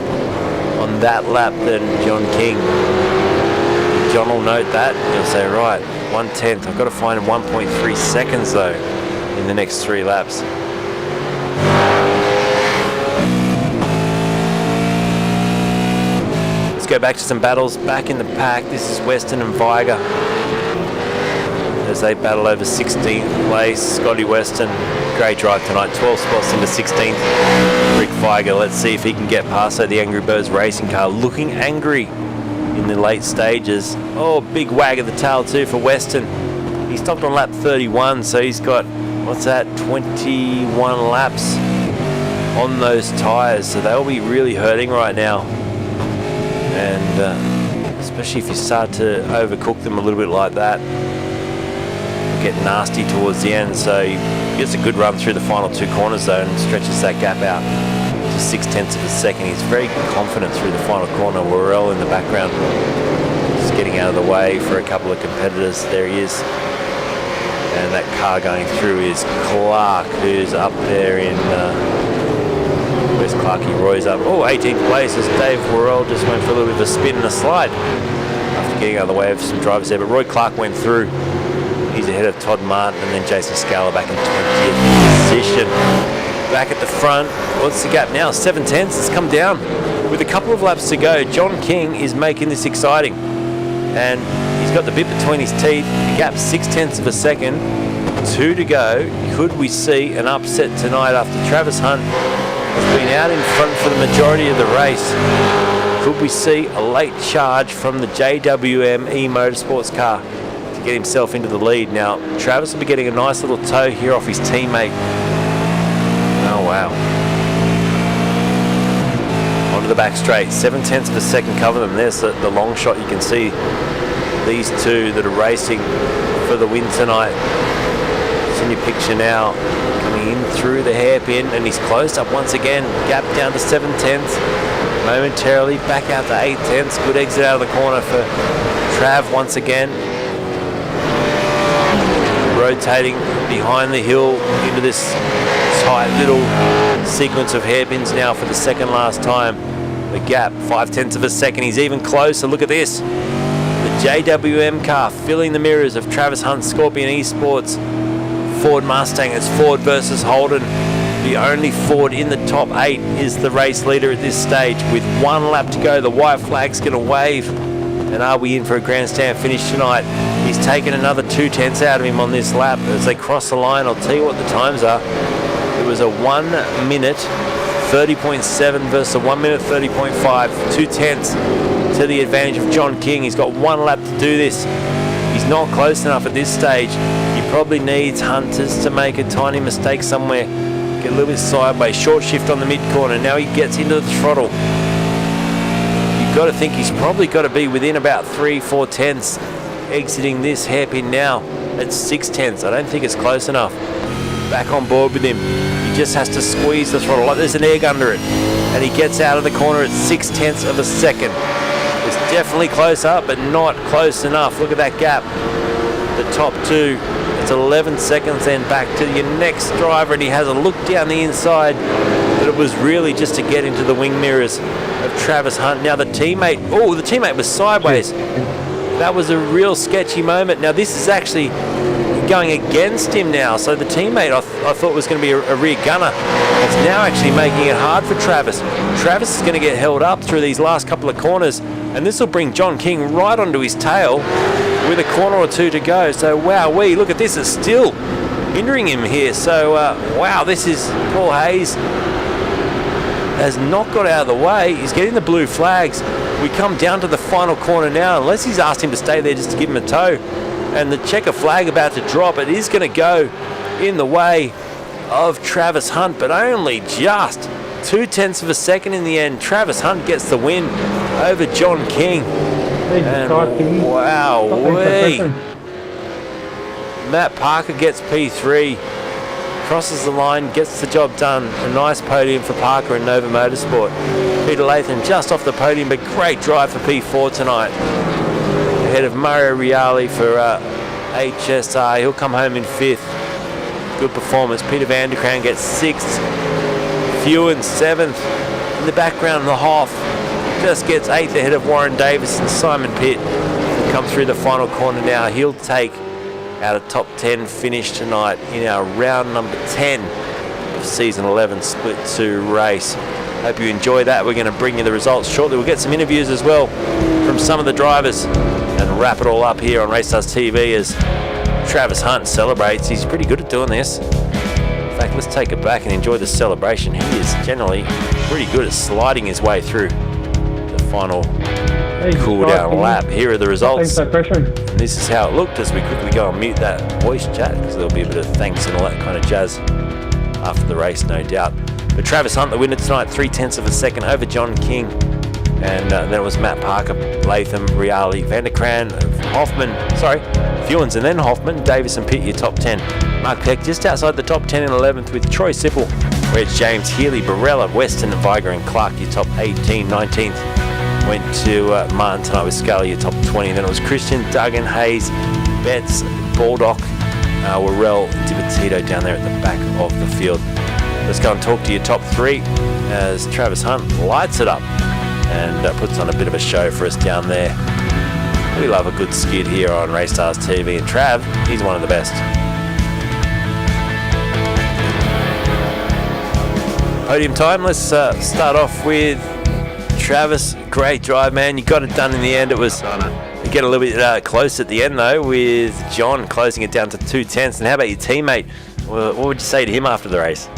on that lap than John King. John will note that. He'll say, right, 1/10. I've got to find him 1.3 seconds though in the next 3 laps. Let's go back to some battles back in the pack. This is Weston and Viger. As as they battle over 16th place. Scotty Weston, great drive tonight, 12 spots into 16th. Rick Feiger, let's see if he can get past the Angry Birds racing car, looking angry in the late stages. Oh, big wag of the tail too for Weston. He stopped on lap 31, so he's got, what's that, 21 laps on those tyres, so they'll be really hurting right now. And especially if you start to overcook them a little bit like that, get nasty towards the end. So he gets a good run through the final 2 corners though and stretches that gap out to 0.6 of a second. He's very confident through the final corner. Worrell in the background just getting out of the way for a couple of competitors. There he is. And that car going through is Clark, who's up there in where's Clarky? Roy's up. Oh, 18th place as Dave Worrell just went for a little bit of a spin and a slide after getting out of the way of some drivers there. But Roy Clark went through. He's ahead of Todd Martin, and then Jason Scala back in 20th position. Back at the front, what's the gap now? 7/10. It's come down with a couple of laps to go. John King is making this exciting, and he's got the bit between his teeth. The gap's 0.6 of a second. 2 to go. Could we see an upset tonight after Travis Hunt has been out in front for the majority of the race? Could we see a late charge from the JWM eMotorsports car to get himself into the lead? Now, Travis will be getting a nice little tow here off his teammate. Oh, wow. Onto the back straight. 0.7 of a second cover them. There's the long shot. You can see these two that are racing for the win tonight. It's in your picture now. Coming in through the hairpin, and he's closed up once again. Gap down to 0.7. Momentarily back out to 0.8. Good exit out of the corner for Trav once again. Rotating behind the hill into this tight little sequence of hairpins now for the second last time. The gap, 0.5 of a second. He's even closer. Look at this. The JWM car filling the mirrors of Travis Hunt's Scorpion eSports Ford Mustang. It's Ford versus Holden. The only Ford in the top 8 is the race leader at this stage. With 1 lap to go, the white flag's going to wave. And are we in for a grandstand finish tonight? He's taken another 2/10 out of him on this lap as they cross the line. I'll tell you what the times are. It was a 1 minute 30.7 versus a 1 minute 30.5. 2/10 to the advantage of John King. He's got 1 lap to do this. He's not close enough at this stage. He probably needs Hunters to make a tiny mistake somewhere. Get a little bit sideways. Short shift on the mid corner. Now he gets into the throttle. You've got to think he's probably got to be within about 3-4 tenths exiting this hairpin now at 6/10. I don't think it's close enough. Back on board with him. He just has to squeeze the throttle like there's an egg under it. And he gets out of the corner at 0.6 of a second. It's definitely close up, but not close enough. Look at that gap. The top 2. It's 11 seconds then back to your next driver, and he has a look down the inside, but it was really just to get into the wing mirrors of Travis Hunt. Now the teammate, the teammate was sideways. That was a real sketchy moment. Now this is actually going against him now, so the teammate I thought was going to be a rear gunner. It's now actually making it hard for Travis. Travis is going to get held up through these last couple of corners, and this will bring John King right onto his tail with a corner or 2 to go. So wowee, look at this, it's still hindering him here. So wow, this is Paul Hayes has not got out of the way. He's getting the blue flags. We come down to the final corner now, unless he's asked him to stay there just to give him a tow. And the checker flag about to drop. It is going to go in the way of Travis Hunt, but only just 0.2 of a second in the end. Travis Hunt gets the win over John King. And wow, Matt Parker gets P3, crosses the line, gets the job done. A nice podium for Parker and Nova Motorsport. Peter Latham just off the podium, but great drive for P4 tonight. Ahead of Mario Reale for HSR. He'll come home in 5th. Good performance. Peter Van der Kraan gets 6th. Fewen 7th. In the background, the Hoff just gets 8th ahead of Warren Davis and Simon Pitt. He'll come through the final corner now. He'll take out a top 10 finish tonight in our round number 10 of season 11 split 2 race. Hope you enjoy that. We're going to bring you the results shortly. We'll get some interviews as well from some of the drivers and wrap it all up here on RACESTARS TV as Travis Hunt celebrates. He's pretty good at doing this. In fact, let's take it back and enjoy the celebration. He is generally pretty good at sliding his way through the final cool down lap. Here are the results. This is how it looked as we quickly go and mute that voice chat, because there'll be a bit of thanks and all that kind of jazz after the race, no doubt. But Travis Hunt, the winner tonight, 0.3 of a second over John King. And then it was Matt Parker, Latham, Riali, Vanderkran, Fewens, and then Hoffman, Davis and Pitt, your top 10. Mark Peck just outside the top 10 in 11th with Troy Sipple, where it's James Healy, Barella, Weston, Viger and Clark, your top 18, 19th. Went to Martin tonight with Scully, your top 20. Then it was Christian, Duggan, Hayes, Betts, Baldock, Warrell, Dibatito down there at the back of the field. Let's go and talk to your top 3 as Travis Hunt lights it up and puts on a bit of a show for us down there. We love a good skid here on RACESTARS TV, and Trav, he's one of the best. Podium time, let's start off with Travis. Great drive, man. You got it done in the end. It was get a little bit close at the end, though, with John closing it down to 2/10. And how about your teammate? What would you say to him after the race?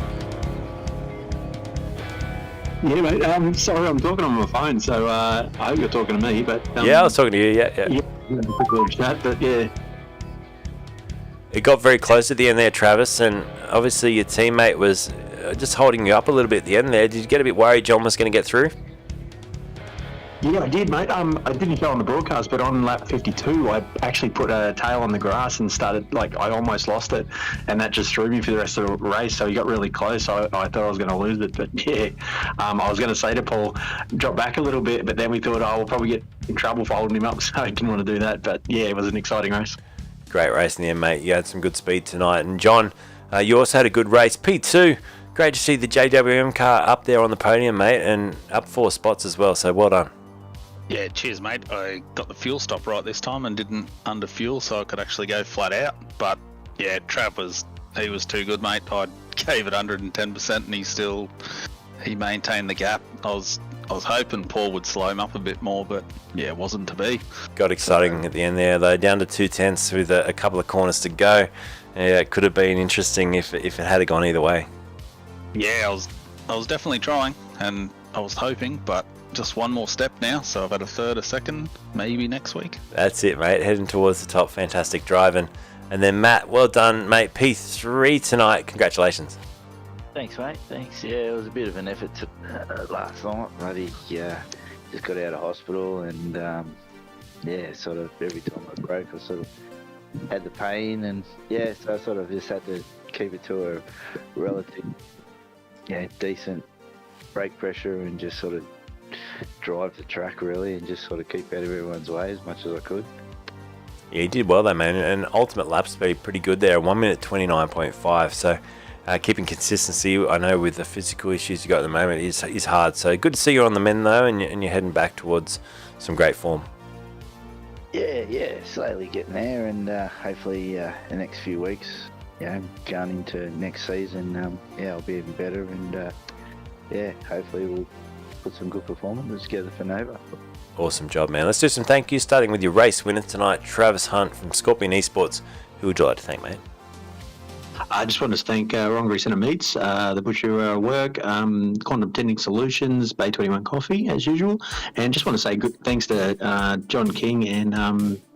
Yeah, mate. Sorry, I'm talking on my phone, so I hope you're talking to me. But yeah, I was talking to you. Yeah. Quick little chat, but yeah. It got very close at the end there, Travis, and obviously your teammate was just holding you up a little bit at the end there. Did you get a bit worried John was going to get through? Yeah, I did, mate. I didn't show on the broadcast, but on lap 52, I actually put a tail on the grass and started, I almost lost it, and that just threw me for the rest of the race. So he got really close. I thought I was going to lose it, but yeah, I was going to say to Paul, drop back a little bit, but then we thought, we'll probably get in trouble for holding him up, so I didn't want to do that. But yeah, it was an exciting race. Great race in the end, mate. You had some good speed tonight, and John, you also had a good race. P2. Great to see the JWM car up there on the podium, mate, and up 4 spots as well, so well done. Yeah, cheers, mate. I got the fuel stop right this time and didn't under fuel, so I could actually go flat out. But yeah, Trav was too good, mate. I gave it 110%, and he maintained the gap. I was hoping Paul would slow him up a bit more, but yeah, it wasn't to be. Got exciting at the end there, though. Down to 2/10 with a couple of corners to go. Yeah, it could have been interesting if it had gone either way. Yeah, I was definitely trying, and I was hoping, but just one more step now, so I've had a third, a second, maybe next week. That's it, mate. Heading towards the top. Fantastic driving. And then Matt, well done, mate. P3 tonight. Congratulations. Thanks, mate. Thanks. Yeah, it was a bit of an effort last night. Bloody, just got out of hospital, and sort of every time I broke, I sort of had the pain, and so I sort of just had to keep it to a relative, decent brake pressure, and just sort of drive the track really, and just sort of keep out of everyone's way as much as I could. Yeah, you did well though, man, and ultimate lap speed pretty good there, 1 minute 29.5. So keeping consistency, I know with the physical issues you got at the moment is hard. So good to see you on the mend though, and you're heading back towards some great form. Yeah, slowly getting there, and hopefully the next few weeks, going into next season, I'll be even better, and hopefully we'll put some good performances together for Nova. Awesome job, man. Let's do some thank yous, starting with your race winner tonight, Travis Hunt from Scorpion Esports. Who would you like to thank, mate? I just wanted to thank Wrongbury Centre Meats, the Butcher Work, Quantum Tending Solutions, Bay 21 Coffee, as usual. And just want to say good thanks to John King and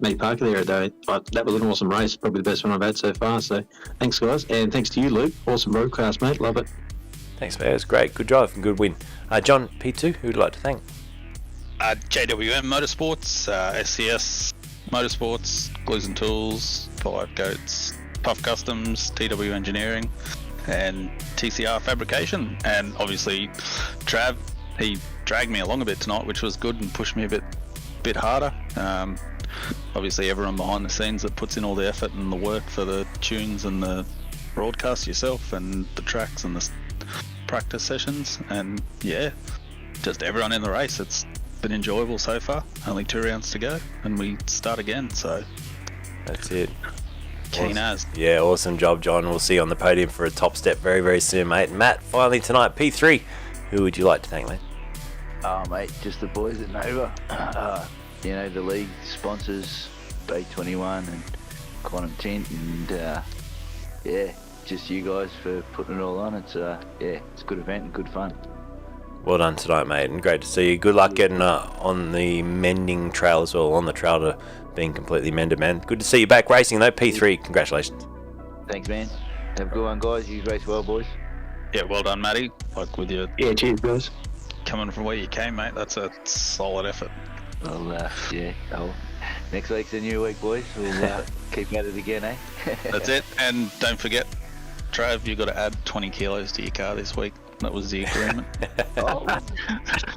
Matty Parker there. That was an awesome race, probably the best one I've had so far. So thanks, guys. And thanks to you, Luke. Awesome broadcast, mate. Love it. Thanks, mate. It was great. Good drive and good win. John, P2, who would you like to thank? JWM Motorsports, SCS Motorsports, Glues and Tools, 5 Goats, Puff Customs, TW Engineering, and TCR Fabrication. And obviously Trav, he dragged me along a bit tonight, which was good, and pushed me a bit harder. Obviously everyone behind the scenes that puts in all the effort and the work for the tunes and the broadcast yourself, and the tracks and the practice sessions, and just everyone in the race. It's been enjoyable so far. Only 2 rounds to go and we start again, so that's it. Keen as. Yeah, awesome job, John. We'll see you on the podium for a top step very, very soon, mate. Matt, finally tonight, P3. Who would you like to thank, mate? Mate, just the boys at Nova. The league sponsors, Bay 21, and Quantum Tint, and yeah, just you guys for putting it all on. It's yeah, it's a good event and good fun. Well done tonight, mate, and great to see you. Good luck getting on the mending trail as well, on the trail to being completely mended, man. Good to see you back racing though. P3, congratulations. Thanks, man. Have a good one, guys. You race well, boys. Yeah, well done, Matty. Like with your Yeah, cheers, guys. coming from where you came, mate. That's a solid effort. Well, yeah. Next week's a new week, boys. We'll keep at it again, eh? That's it. And don't forget, Trav, you got to add 20 kilos to your car this week. That was the agreement.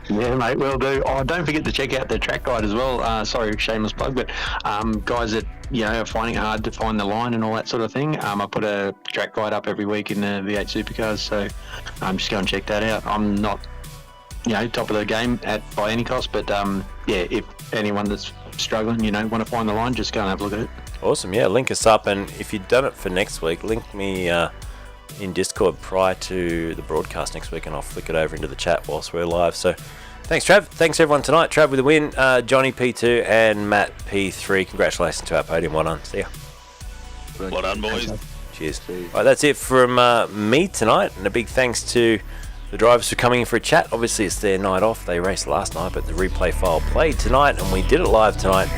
Yeah, mate, will do. Oh, don't forget to check out the track guide as well. Sorry, shameless plug, but guys that are finding it hard to find the line and all that sort of thing, I put a track guide up every week in the V8 Supercars, so just go and check that out. I'm not, top of the game by any cost, but yeah, if anyone that's struggling, want to find the line, just go and have a look at it. Awesome, yeah, link us up, and if you've done it for next week, link me in Discord prior to the broadcast next week, and I'll flick it over into the chat whilst we're live. So thanks, Trav. Thanks everyone tonight. Trav with the win, Johnny P2 and Matt P3. Congratulations to our podium. Well done. See ya. Well done, boys. Cheers. All right, that's it from me tonight, and a big thanks to the drivers for coming in for a chat. Obviously it's their night off. They raced last night, but the replay file played tonight, and we did it live tonight,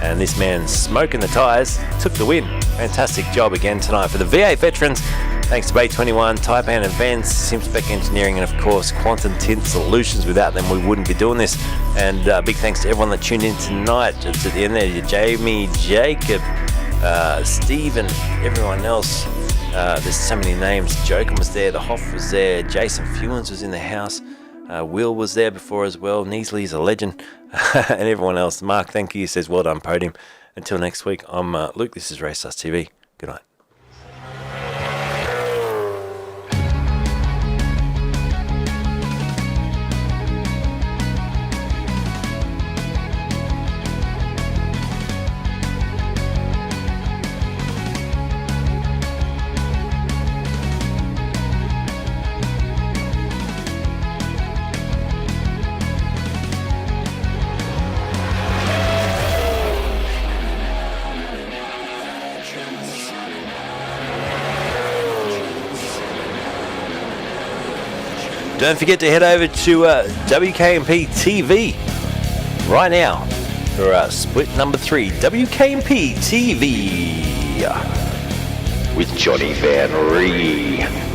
and this man smoking the tyres took the win. Fantastic job again tonight for the V8 veterans. Thanks to Bay 21, Taipan Events, SimSpec Engineering, and of course Quantum Tint Solutions. Without them we wouldn't be doing this. And big thanks to everyone that tuned in tonight. It's at the end there, Jamie, Jacob, Stephen, everyone else. There's so many names. Jokum was there, the Hoff was there, Jason Fewens was in the house, Will was there before as well, Neasley's a legend, and everyone else. Mark, thank you, says well done podium. Until next week, I'm Luke, this is RACESTARS TV. Good night. Don't forget to head over to WKMP TV right now for split number 3, WKMP TV with Johnny Van Ree.